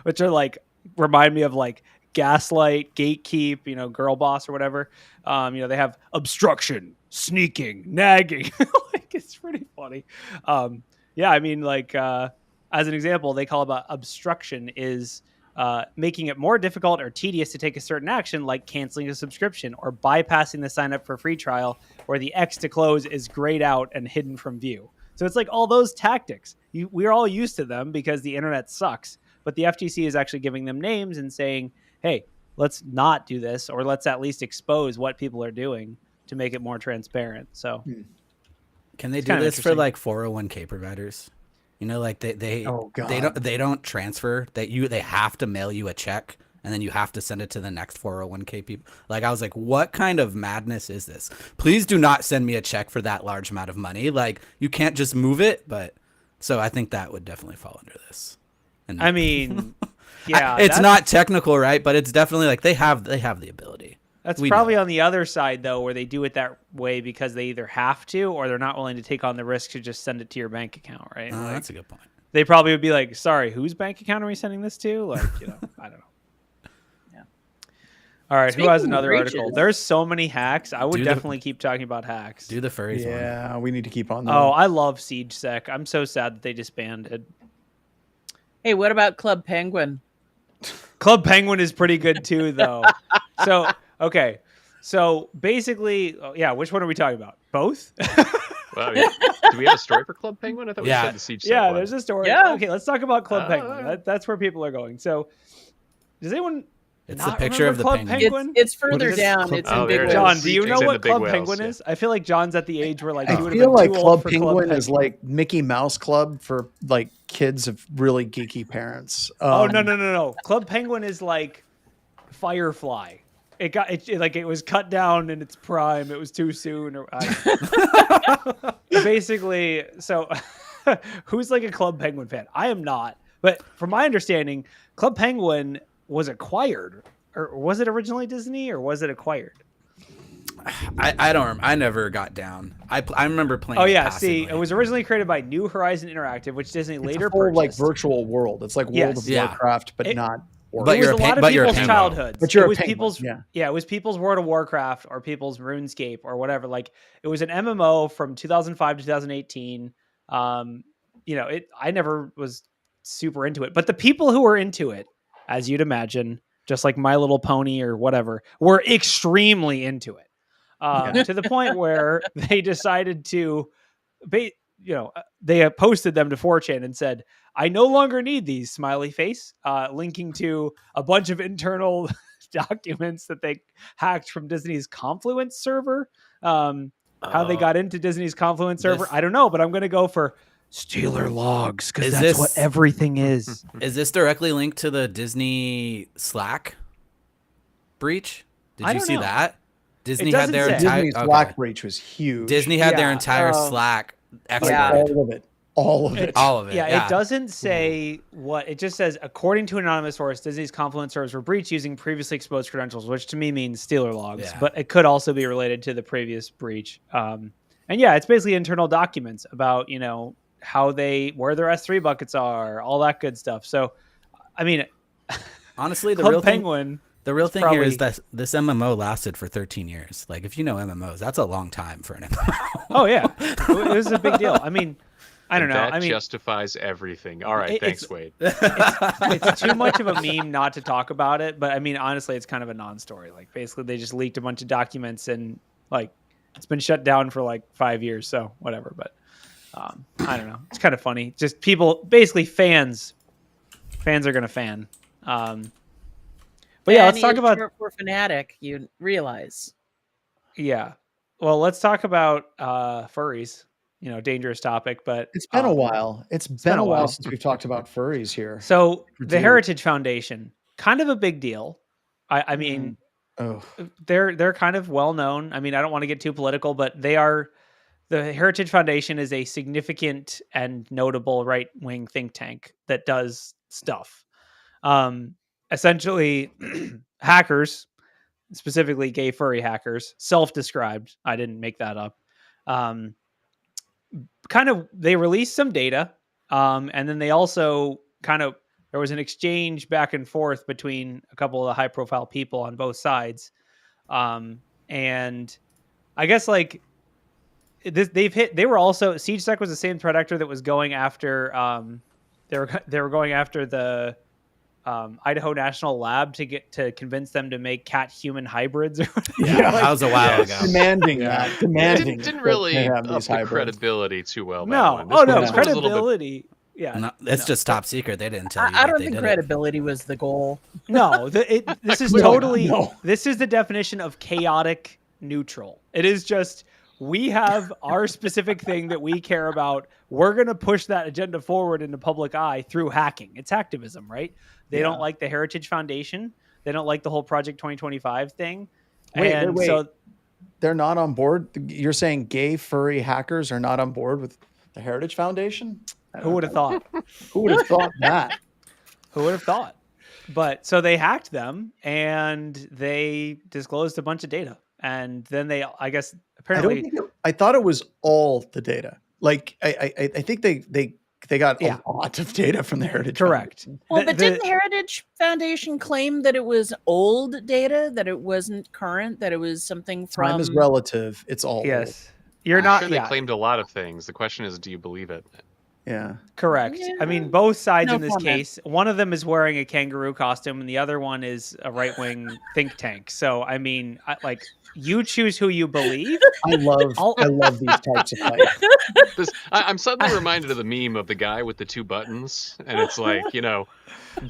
which are like, remind me of like gaslight, gatekeep, girl boss or whatever. They have obstruction, sneaking, nagging. Like it's pretty funny. Yeah, I mean, like as an example, they call about obstruction is making it more difficult or tedious to take a certain action, like canceling a subscription or bypassing the sign up for free trial, where the X to close is grayed out and hidden from view. So it's like all those tactics. We're all used to them because the internet sucks. But the FTC is actually giving them names and saying, hey, let's not do this, or let's at least expose what people are doing to make it more transparent. So can they do this for like 401k providers? Like they don't transfer, they have to mail you a check and then you have to send it to the next 401k people. Like I was like, what kind of madness is this? Please do not send me a check for that large amount of money. Like you can't just move it. But so I think that would definitely fall under this. And I mean, yeah, it's not technical, right? But it's definitely like they have the ability. That's probably on the other side, though, where they do it that way because they either have to or they're not willing to take on the risk to just send it to your bank account, right? That's a good point. They probably would be like, sorry, whose bank account are we sending this to? Like, I don't know. Yeah. All right, who has another article? There's so many hacks. I would definitely keep talking about hacks. Do the furries one. Yeah, we need to keep on that. Oh, I love SiegeSec. I'm so sad that they disbanded. Hey, what about Club Penguin? Club Penguin is pretty good, too, though. So... Okay, so basically, which one are we talking about? Both? Well, do we have a story for Club Penguin? I thought we said the Siege. Yeah, there's a story. Yeah. Okay, let's talk about Club Penguin. That's where people are going. So, does anyone? It's the picture of the Club Penguin. It's further down. It's in big. John, do you know what Club Penguin is? I feel like John's at the age where like I feel like Club Penguin is like Mickey Mouse Club for like kids of really geeky parents. Oh no! Club Penguin is like Firefly. It was cut down in its prime. It was too soon. Basically, so who's like a Club Penguin fan? I am not. But from my understanding, Club Penguin was acquired. Or was it originally Disney or was it acquired? I don't remember. I never got down. I remember playing. Oh yeah, see, it was originally created by New Horizon Interactive, which Disney later purchased. Like virtual world. It's like World of Warcraft, but not. But it was a lot of people's childhoods. But you're it was people's it was people's World of Warcraft or people's RuneScape or whatever. Like it was an MMO from 2005 to 2018. I never was super into it, but the people who were into it, as you'd imagine, just like My Little Pony or whatever, were extremely into it. To the point where they decided to they posted them to 4chan and said, I no longer need these, smiley face, linking to a bunch of internal documents that they hacked from Disney's Confluence server. How they got into Disney's Confluence server, I don't know, but I'm going to go for Stealer logs because that's what everything is. Is this directly linked to the Disney Slack breach? Did you see that? Disney had their entire Disney Slack breach was huge. Disney had their entire Slack exploited. All of it. Yeah, it doesn't say what it just says. According to an anonymous source, Disney's Confluence servers were breached using previously exposed credentials, which to me means Stealer logs, but it could also be related to the previous breach. And yeah, it's basically internal documents about how where their S3 buckets are, all that good stuff. So, I mean, honestly, the real thing here is that this MMO lasted for 13 years. Like, if you know MMOs, that's a long time for an MMO. Oh yeah, it was a big deal. I mean, I don't know. That justifies everything. All right, thanks, Wade. It's too much of a meme not to talk about it, but I mean, honestly, it's kind of a non-story. Like, basically, they just leaked a bunch of documents, and like, it's been shut down for like 5 years, so whatever. But I don't know. It's kind of funny. Just people, basically fans are gonna fan. But yeah, let's talk about for fanatic. You realize? Yeah. Well, let's talk about furries. Dangerous topic, but it's been a while. It's been a while since we've talked about furries here. So the Heritage Foundation, kind of a big deal. I mean, they're kind of well known. I mean, I don't want to get too political, but the Heritage Foundation is a significant and notable right-wing think tank that does stuff. Essentially, hackers, specifically gay furry hackers, self-described. I didn't make that up. They released some data, and then they also there was an exchange back and forth between a couple of the high profile people on both sides. And I guess like they were also, SiegeSec was the same predator that was going after, they were going after the Idaho National Lab to convince them to make cat human hybrids. That was a while ago. Demanding didn't really up the credibility too well. No, credibility. Yeah, it's just top secret. They didn't tell you. I don't think credibility was the goal. No, this is totally. This is the definition of chaotic neutral. It is just, we have our specific thing that we care about. We're going to push that agenda forward in the public eye through hacking. It's hacktivism, right? They don't like the Heritage Foundation. They don't like the whole Project 2025 thing. Wait. So they're not on board? You're saying gay furry hackers are not on board with the Heritage Foundation? Who would have thought? Who would have thought that? Who would have thought? But so they hacked them and they disclosed a bunch of data. And then they, I guess, apparently, I thought it was all the data. Like, I think they got a lot of data from the Heritage Foundation. Well, but didn't the Heritage Foundation claim that it was old data, that it wasn't current, that it was something from... Time is relative. It's all old. You're not... Sure, they claimed a lot of things. The question is, do you believe it? Yeah. Correct. Yeah. I mean, both sides in this case, one of them is wearing a kangaroo costume and the other one is a right-wing think tank. So, I mean, you choose who you believe. I love these types of fights. I'm suddenly reminded of the meme of the guy with the two buttons, and it's like,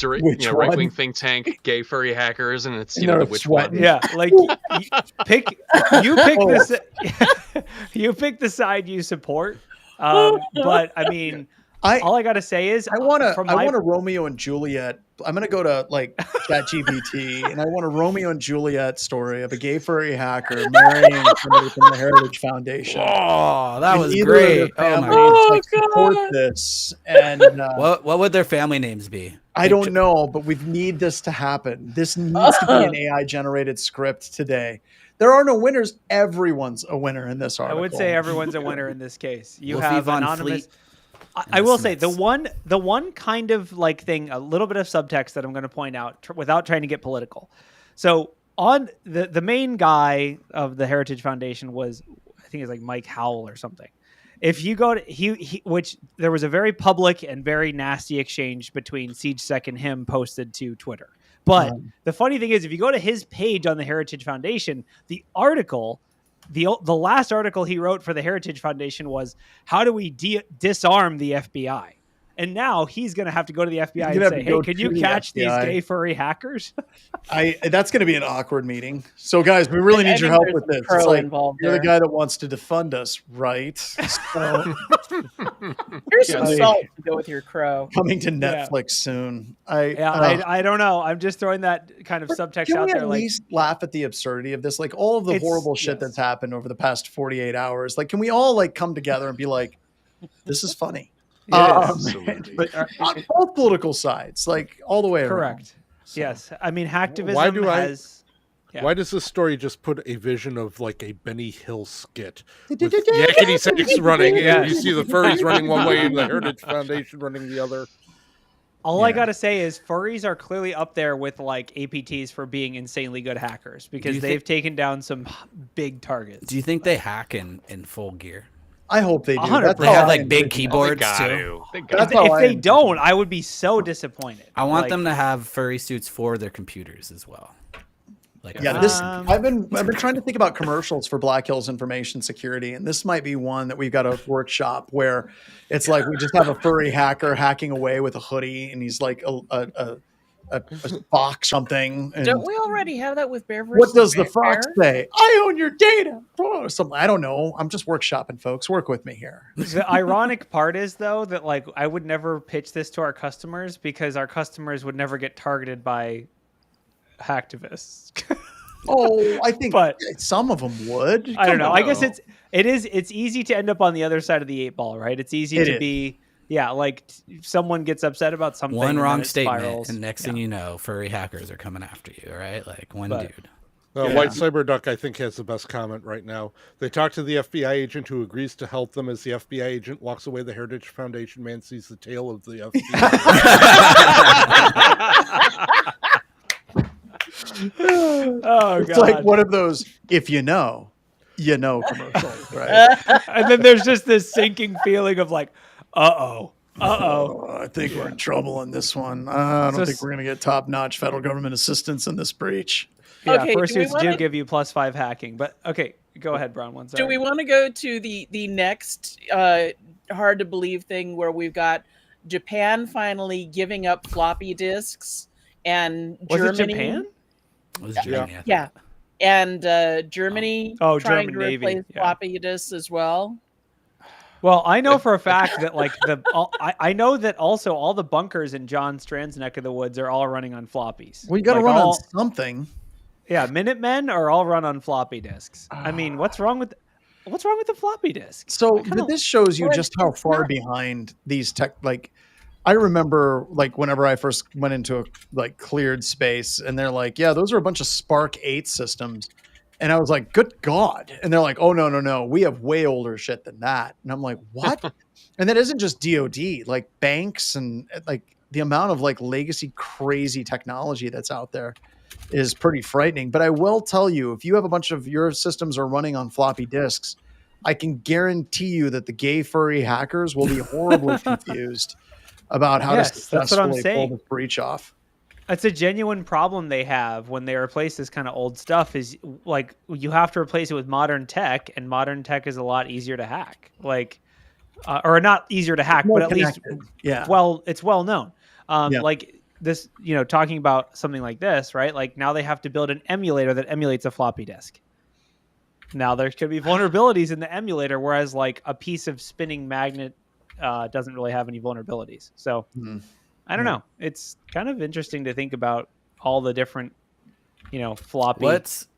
right-wing think tank, gay furry hackers, and it's which one? Yeah, like pick this. You pick the side you support. But I mean, all I gotta say is I want a Romeo and Juliet. I'm gonna go to like ChatGPT and I want a Romeo and Juliet story of a gay furry hacker marrying somebody from the Heritage Foundation. Oh, that was great! Support this. And what would their family names be? I don't know, but we need this to happen. This needs to be an AI generated script today. There are no winners. Everyone's a winner in this article. I would say everyone's a winner in this case. You have anonymous. I will say the one kind of like thing, a little bit of subtext that I'm going to point out without trying to get political. So on the main guy of the Heritage Foundation was, I think it's like Mike Howell or something. If you go to which there was a very public and very nasty exchange between SiegeSec and him posted to Twitter. But the funny thing is, if you go to his page on the Heritage Foundation, the article, the last article he wrote for the Heritage Foundation was, how do we disarm the FBI? And now he's going to have to go to the FBI gonna and have say, to hey, go could to you the catch these FBI. gay furry hackers? That's going to be an awkward meeting. So, guys, we really I need your think help there's with some this. It's pro like, involved you're the there. guy that wants to defund us, right? So, Here's some Yeah. salt to go with your crow. coming to Yeah. Netflix soon. I don't know. I'm just throwing that kind of subtext Can out we there. at Like, least laugh at the absurdity of this? Like all of the It's- horrible shit yes. that's happened over the past 48 hours. Like, can we all like come together and be like, this is funny? It is. Absolutely. But on both political sides, like all the way around. correct. So- Yes. I mean, hacktivism Why do I- has. Yeah. Why does this story just put a vision of like a Benny Hill skit with yakety sax running, and you see the furries running one way and the Heritage Foundation running the other? All I Yeah. gotta say is furries are clearly up there with like APTs for being insanely good hackers because you they've taken down some big targets. Do you think they hack in full gear? I hope they do. 100%. They have how like I big envision it. keyboards They got too. to. They got That's to. how If I they envision don't, I would be so disappointed. I want Like, them to have furry suits for their computers as well. Like Yeah, I've been trying to think about commercials for Black Hills Information Security, and this might be one that we've got a workshop where it's like we just have a furry hacker hacking away with a hoodie, and he's like a fox something. And Don't we already have that with Bear versus what does the Bear? fox say? I own your data. Oh, something I don't know. I'm just workshopping, folks. Work with me here. The ironic part is though that like I would never pitch this to our customers because our customers would never get targeted by hacktivists. Oh, I think But- some of them would. I don't know. I on. guess it's easy to end up on the other side of the 8 ball, right? It's easy It to is. be like someone gets upset about something. one and then wrong it statement, spirals. and next thing you know, furry hackers are coming after you. All right, like one But- dude. White Cyber Duck, I think, has the best comment right now. They talk to the FBI agent who agrees to help them. As the FBI agent walks away, the Heritage Foundation man sees the tail of the FBI. Oh It's god! like one of those if you know commercials, right? And then there's just this sinking feeling of like, uh-oh. Oh, I think we're in trouble on this one. I don't So think we're going to get top-notch federal government assistance in this breach. Yeah, Okay, do we fursuits do wanna- give you +5 hacking, but okay, go ahead, Brown. One Do second. we want to go to the next hard to believe thing where we've got Japan finally giving up floppy disks and Was Germany? it Japan? It was Germany, I think. Yeah. And Germany Oh, trying German to Navy, replace yeah. floppy disks as well. Well, I know for a fact that like I know that also all the bunkers in John Strand's neck of the woods are all running on floppies. Well, you got to Like, run all- on something. Yeah, Minutemen are all run on floppy disks. I mean, what's wrong with the floppy disk? So kinda- this shows you Well, just how it's far not- behind these tech. Like, I remember like whenever I first went into a like cleared space, and they're like, "Yeah, those are a bunch of Spark 8 systems," and I was like, "Good God!" And they're like, "Oh no, we have way older shit than that." And I'm like, "What?" And that isn't just DoD, like banks and like the amount of like legacy crazy technology that's out there is pretty frightening. But I will tell you, if you have a bunch of your systems are running on floppy disks, I can guarantee you that the gay furry hackers will be horribly confused about how Yes, to that's what I'm successfully saying. pull this breach off. It's a genuine problem they have when they replace this kind of old stuff is like you have to replace it with modern tech, and modern tech is a lot easier to hack. Like, or not easier to hack, More but at least connected. Yeah. it's well known. Yeah. Like this, talking about something like this, right? Like now they have to build an emulator that emulates a floppy disk. Now there could be vulnerabilities in the emulator, whereas like a piece of spinning magnet doesn't really have any vulnerabilities. So Mhm. I don't know. It's kind of interesting to think about all the different, floppy.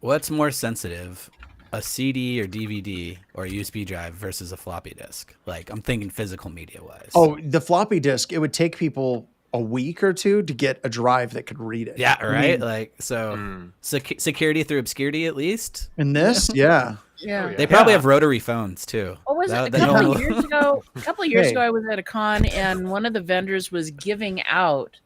What's more sensitive, a CD or DVD or a USB drive versus a floppy disk? Like I'm thinking physical media wise. Oh, the floppy disk, it would take people a week or two to get a drive that could read it. yeah, I right. mean, Like so, security through obscurity at least. in this, yeah. Yeah. They probably Yeah. have rotary phones too. What was That- it? that A no couple one of will- years ago. A couple of years Hey. ago, I was at a con, and one of the vendors was giving out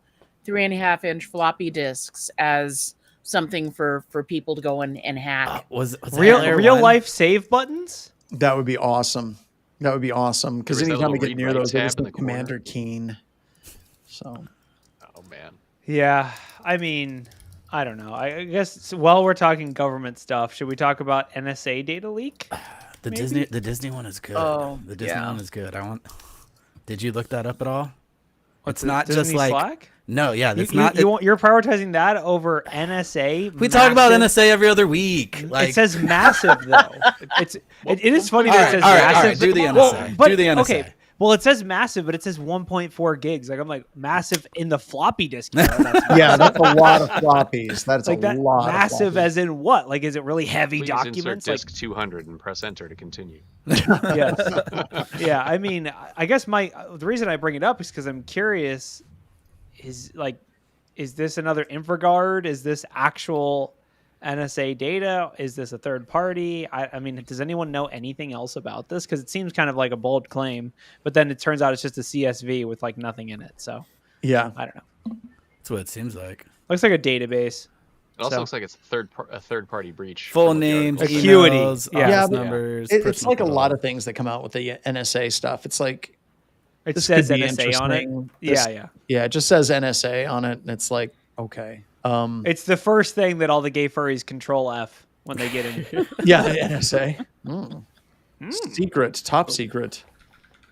3.5-inch floppy disks as something for people to go and hack. Was that real Layer one? life save buttons? That would be awesome. That would be awesome. Because There was that anytime we little get near read-write those, they tab just in need the corner. Commander Keen. So Oh man. Yeah, I mean, I don't know. I guess while we're talking government stuff, should we talk about NSA data leak? The Maybe? Disney one is good. Oh, the Disney yeah. one is good. Did you look that up at all? It's not Disney just like Slack? no, yeah, You, it's not. you're prioritizing that over NSA. We talk about massive- NSA every other week. Like it says massive though. It is funny that it says all right, massive. all right, do the Well, NSA. but- Do the NSA. Okay. Well, it says massive, but it says 1.4 gigs. Like I'm like massive in the floppy disk. Era, that's Yeah, that's a lot of floppies. That's like a that lot. massive of floppies. as in what? Like is it really heavy Please documents? insert Like disk 200 and press enter to continue. yes. Yeah, I mean, I guess the reason I bring it up is because I'm curious. Is this another InfraGard? Is this actual NSA data? Is this a third party? I mean, does anyone know anything else about this? Because it seems kind of like a bold claim, but then it turns out it's just a CSV with like nothing in it. So Yeah. I don't know. That's what it seems like. Looks like a database. It also So- looks like it's a third party breach. Full from what the names, article said. Acuity. emails, Yeah. office Yeah, but- numbers. It's personal like a lot code. of things that come out with the NSA stuff. It's like It this says could be NSA on it. interesting. Yeah, This- yeah. Yeah, it just says NSA on it, and it's like, okay. It's the first thing that all the gay furries control F when they get in. Yeah, the NSA. Secret, top secret.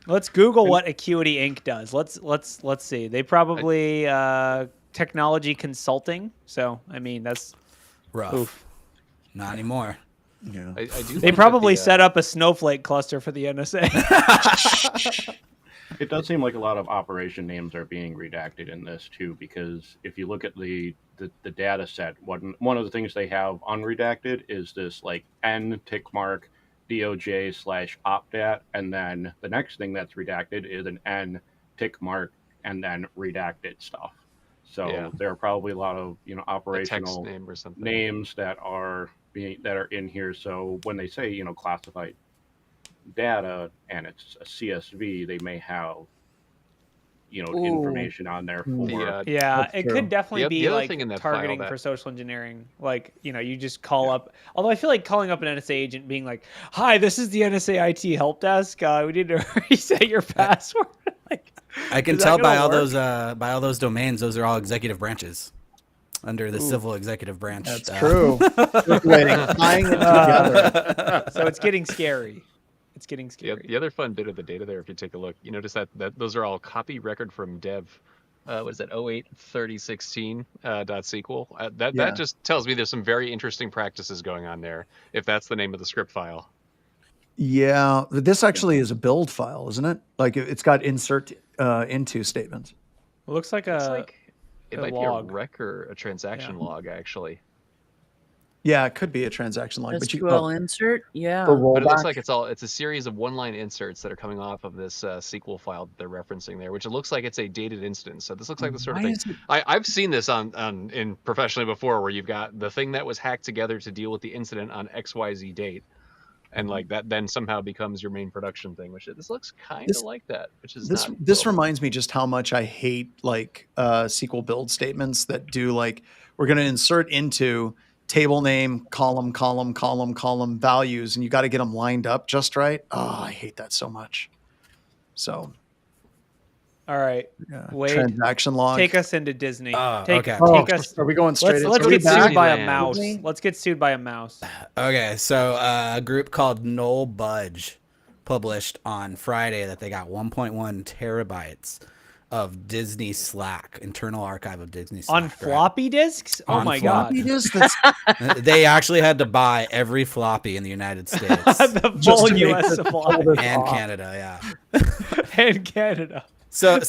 Let's Google what Acuity Inc. does. Let's see. They probably technology consulting. So I mean that's rough. oof. Not anymore. Yeah. I do They probably set up a snowflake cluster for the NSA. It does seem like a lot of operation names are being redacted in this too, because if you look at the data set, one of the things they have unredacted is this like N tick mark DOJ/opdat, and then the next thing that's redacted is an N tick mark and then redacted stuff. So Yeah. there are probably a lot of a text operational name or something. names that are in here. So when they say classified data and it's a CSV, they may have information on there for Yeah, That's it true. could definitely The be other like thing in that file targeting that- for social engineering. Like, you just call up. Although I feel like calling up an NSA agent being like, "Hi, this is the NSA IT help desk. We need to reset your password." Like, I can is that tell by gonna all those domains. Those are all executive branches under the civil executive branch. That's true. Circulating, tying it together. so it's getting scary. It's getting Yeah, scary. the other fun bit of the data there, if you take a look, you notice that those are all copy record from dev. What is that? 08/30/16 .sql. Yeah. That just tells me there's some very interesting practices going on there. If that's the name of the script file. Yeah, this actually is a build file, isn't it? Like it's got insert into statements. It looks like It's a like it a might log. be a rec or a transaction Yeah. log actually. Yeah, it could be a transaction log, but SQL insert. Yeah. the But it looks rollback. like it's a series of one-line inserts that are coming off of this SQL file that they're referencing there, which it looks like it's a dated instance. So this looks like the sort of Why thing is it- I've seen this on in professionally before, where you've got the thing that was hacked together to deal with the incident on XYZ date, and like that then somehow becomes your main production thing. Which this looks kind This- of like that, which is This not this well. reminds me just how much I hate like SQL build statements that do like we're going to insert into table name, column, values, and you got to get them lined up just right. Oh, I hate that so much. So All right. yeah. Wade, transaction log. Take us into Disney. Okay. Take Oh, us. are we going straight? Let's into get sued by a Disneyland. mouse. Let's get sued by a mouse. Okay, so a group called Null Budge published on Friday that they got 1.1 terabytes of Disney Slack, internal archive of Disney Slack. On right? floppy disks? Oh On my floppy god. disk? That's They actually had to buy every floppy in the United States The just full to make US this- supply pull this and off. Canada, yeah. in Canada. So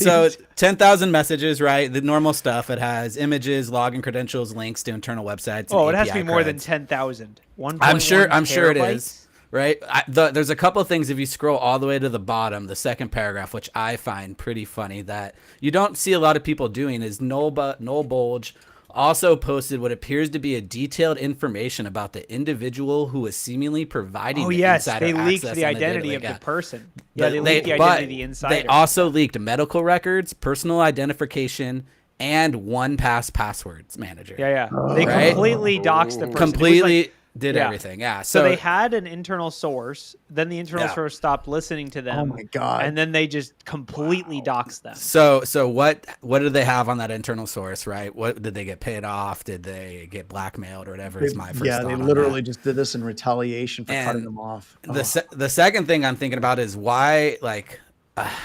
10,000 messages, right? The normal stuff. It has images, login credentials, links to internal websites. Oh, and it has to API be more than creds. 10,000. I'm sure it terabytes? is. Right. There's a couple of things if you scroll all the way to the bottom, the second paragraph, which I find pretty funny that you don't see a lot of people doing, is Null Bulge also posted what appears to be a detailed information about the individual who is seemingly providing Oh the yes, insider they leaked access the and identity data of leak. the person. Yeah, they But leaked the but identity of the insider. They also leaked medical records, personal identification, and 1Pass passwords manager. yeah. They Right? completely doxed the person. It was Completely like- did yeah. everything. Yeah. So they had an internal source, then the internal Yeah. source stopped listening to them. Oh my God. And then they just completely doxed them. So what did they have on that internal source, right? What did they get paid off? Did they get blackmailed or whatever? Is my first yeah, thought they on literally that. just did this in retaliation for cutting And them off. The second thing I'm thinking about is why, like,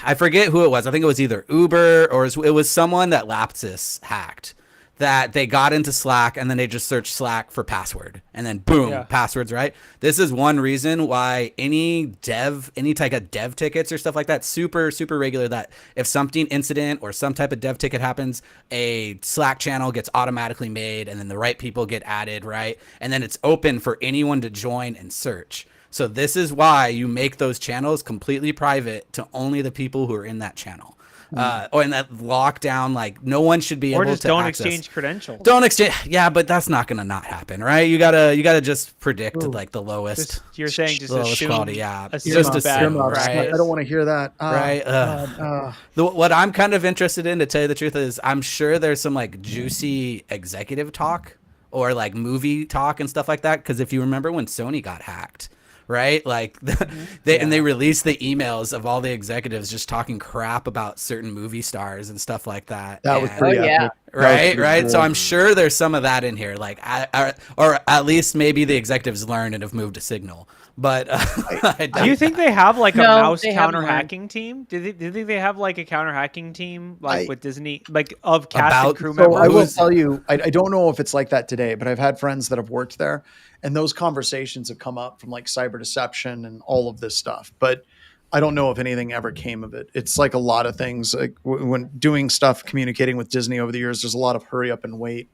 I forget who it was. I think it was either Uber or it was someone that Lapsus hacked. That they got into Slack and then they just searched Slack for password and then boom, Yeah. passwords, right? This is one reason why any type of dev tickets or stuff like that, super regular, that if something incident or some type of dev ticket happens, a Slack channel gets automatically made and then the right people get added, right? And then it's open for anyone to join and search. So this is why you make those channels completely private to only the people who are in that channel. Or in that lockdown, like no one should be Or able just to don't access. exchange credentials. Don't exchange. Yeah, but that's not gonna not happen, right? You gotta just predict like the lowest. Just, you're saying just lowest assume, quality. Yeah, assume just bad assume, practice. right? I don't want to hear that. Right. What I'm kind of interested in, to tell you the truth, is I'm sure there's some like juicy executive talk or like movie talk and stuff like that. Because if you remember when Sony got hacked, right? Like they released the emails of all the executives just talking crap about certain movie stars and stuff like that. That was And- pretty yeah. epic. That was right. pretty So cool. I'm sure there's some of that in here, like or at least maybe the executives learned and have moved to Signal. But I Do you think they have like a No, mouse they haven't counter hacking team? Do you think they have like a counter hacking team like I- with Disney, like of cast and About- crew So members? I will tell you, I don't know if it's like that today, but I've had friends that have worked there, and those conversations have come up from like cyber deception and all of this stuff. But I don't know if anything ever came of it. It's like a lot of things. Like when doing stuff, communicating with Disney over the years, there's a lot of hurry up and wait.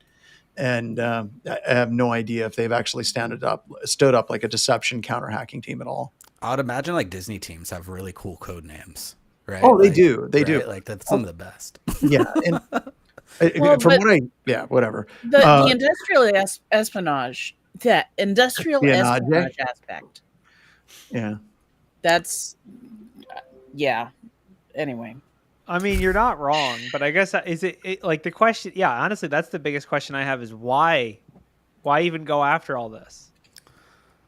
And I have no idea if they've actually stood up like a deception counter hacking team at all. I would imagine like Disney teams have really cool code names, right? Oh, they Like, do. They right? do. Like that's some of the best. Yeah. And Well, from but- what whatever. The industrial espionage, that industrial Espionage. espionage aspect. Yeah. That's, yeah. Anyway. I mean, you're not wrong, but I guess is it like the question? Yeah, honestly, that's the biggest question I have is why even go after all this?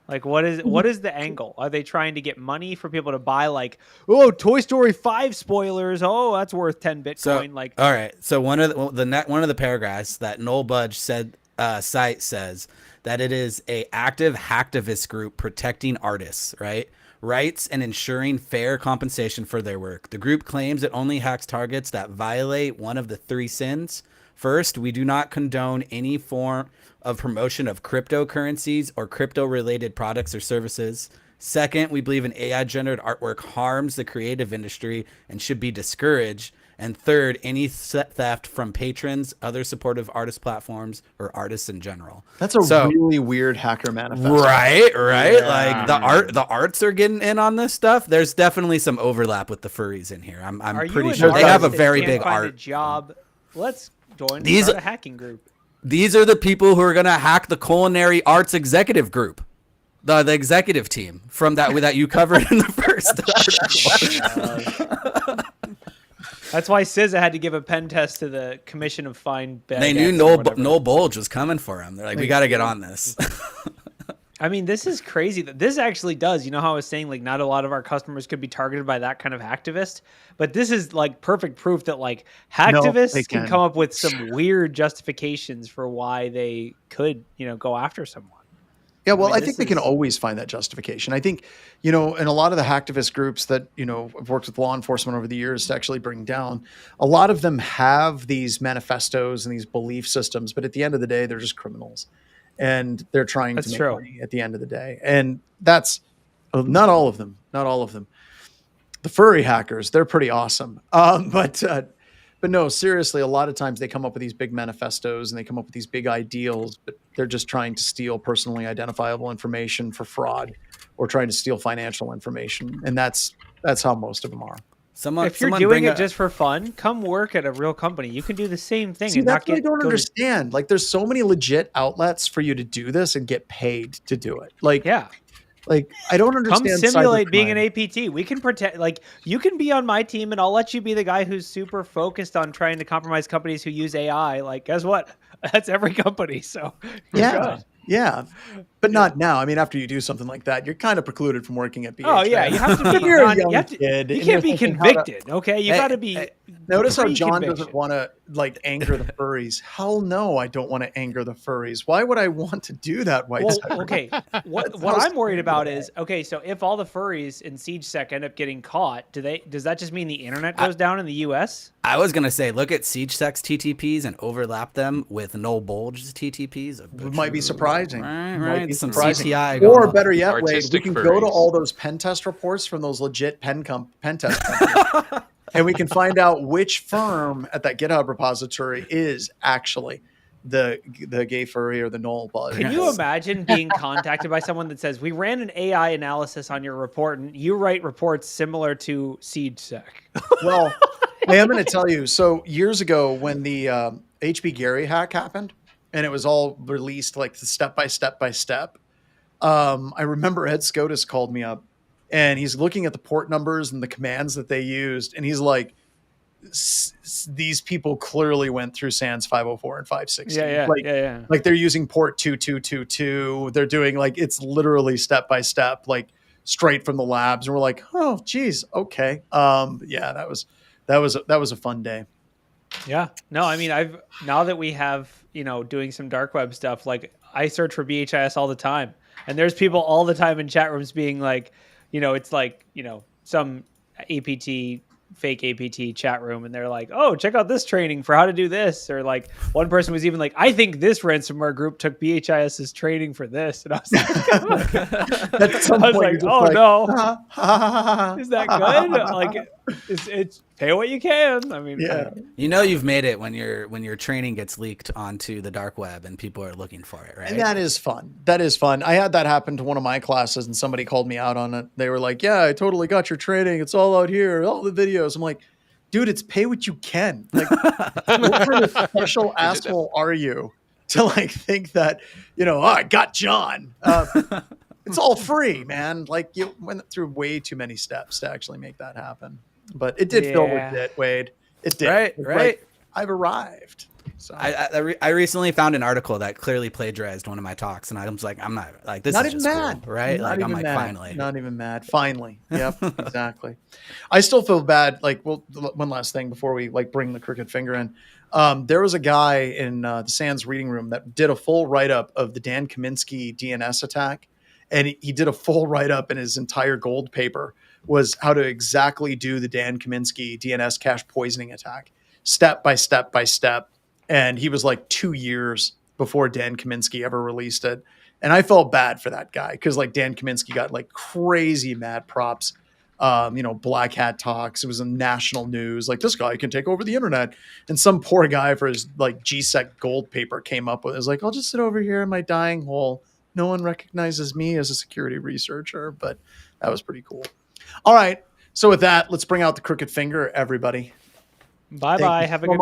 Like, what is the angle? Are they trying to get money for people to buy like, oh, Toy Story 5 spoilers? Oh, that's worth 10 Bitcoin. So, like, all right. So one of the paragraphs that Noel Budge said site says that it is a active hacktivist group protecting artists, right? Rights and ensuring fair compensation for their work. The group claims it only hacks targets that violate one of the three sins. First, we do not condone any form of promotion of cryptocurrencies or crypto-related products or services. Second, we believe an AI-generated artwork harms the creative industry and should be discouraged. And third, any theft from patrons, other supportive artist platforms, or artists in general. That's a So- really weird hacker manifesto. Right. Yeah. Like the arts are getting in on this stuff. There's definitely some overlap with the furries in here. I'm are you pretty an sure they artist have a that very can't big find a art. job? Let's join These- start a hacking group. These are the people who are gonna hack the culinary arts executive group, the executive team from that you covered in the first article. That's why CISA had to give a pen test to the Commission of Fine Baguettes. They knew or whatever. Noel Bulge was coming for him. They're like, we got to get on this. I mean, this is crazy. That this actually does. You know how I was saying, like, not a lot of our customers could be targeted by that kind of hacktivist, but this is like perfect proof that like hacktivists they can can. come up with some weird justifications for why they could, go after someone. Yeah, well, mean, I this think they can is- always find that justification. I think, in a lot of the hacktivist groups that, I've worked with law enforcement over the years to actually bring down, a lot of them have these manifestos and these belief systems, but at the end of the day, they're just criminals. And they're trying That's to make true. money at the end of the day. And that's not all of them. Not all of them. The furry hackers, they're pretty awesome. But no, seriously, a lot of times they come up with these big manifestos and they come up with these big ideals, but they're just trying to steal personally identifiable information for fraud or trying to steal financial information. And that's how most of them are. If you're doing it just for fun, come work at a real company. You can do the same thing See, and not that's what I get don't go to- understand. Like, there's so many legit outlets for you to do this and get paid to do it. Like, Yeah. Like, I don't Come understand. simulate being an cybercrime. APT. We can pretend like you can be on my team and I'll let you be the guy who's super focused on trying to compromise companies who use AI. Like, guess what? That's every company. So you're Yeah. good. Yeah. but not now. I mean, after you do something like that, you're kind of precluded from working at BHIS. Oh yeah, you have to be. You're a you young have to, kid. You and can't you're be thinking how to- convicted. Okay, you Hey, got to be. hey, Notice how John pre-conviction. doesn't want to like anger the furries. Hell no, I don't want to anger the furries. Why would I want to do that? White Well, Sucker? okay. What how I'm worried stupid about that is okay. So if all the furries in SiegeSec end up getting caught, does that just mean the internet goes down in the U.S.? I was gonna say, look at SiegeSec's TTPs and overlap them with No Bulge's TTPs. It might be surprising. Right, It might be some surprising. CTI. Or going on. better yet, Wade, we Artistic can go to furries. all those pen test reports from those legit pen test companies, and we can find out which firm at that GitHub repository is actually the gay furry or the null bug. Can you imagine being contacted by someone that says, "We ran an AI analysis on your report, and you write reports similar to SiegeSec"? Well, hey, I'm going to tell you. So years ago, when the HB Gary hack happened, and it was all released like the step by step by step, I remember Ed Scotus called me up, and he's looking at the port numbers and the commands that they used, and he's like, "These people clearly went through SANS 504 and 560. Yeah. Like they're using port 2222. They're doing like it's literally step by step, like straight from the labs." And we're like, "Oh, geez, okay." Yeah, that was a fun day. Yeah. No, I mean, now that we have, doing some dark web stuff, like I search for BHIS all the time, and there's people all the time in chat rooms being like, it's like, some APT, fake APT chat room, and they're like, "Oh, check out this training for how to do this." Or like one person was even like, "I think this ransomware group took BHIS's training for this." And I was like, "Oh no, is that good?" Like, it's pay what you can. I mean, Yeah. You've made it when your training gets leaked onto the dark web and people are looking for it, right? And that is fun. That is fun. I had that happen to one of my classes, and somebody called me out on it. They were like, "Yeah, I totally got your training. It's all out here, all the videos." I'm like, "Dude, it's pay what you can." Like, what kind of special asshole are you to like think that, I got John. It's all free, man. Like you went through way too many steps to actually make that happen. But it did feel legit, Wade. It did. Right, It's right. like, I've arrived. So I recently found an article that clearly plagiarized one of my talks, and I was like, I'm not like this. Not is even just mad, cool, right? Not Like I'm even like mad. finally. Not even mad. Finally. Yep. Exactly. I still feel bad. Like, well, one last thing before we like bring the crooked finger in. There was a guy in the SANS reading room that did a full write up of the Dan Kaminsky DNS attack, and he did a full write up, and his entire gold paper was how to exactly do the Dan Kaminsky DNS cache poisoning attack, step by step by step. And he was like 2 years before Dan Kaminsky ever released it. And I felt bad for that guy because like Dan Kaminsky got like crazy mad props, Black Hat talks. It was in national news. Like this guy can take over the internet. And some poor guy for his like GSEC gold paper came up with it. It was like, I'll just sit over here in my dying hole. No one recognizes me as a security researcher, but that was pretty cool. All right. So with that, let's bring out the crooked finger, everybody. bye. you Have a so good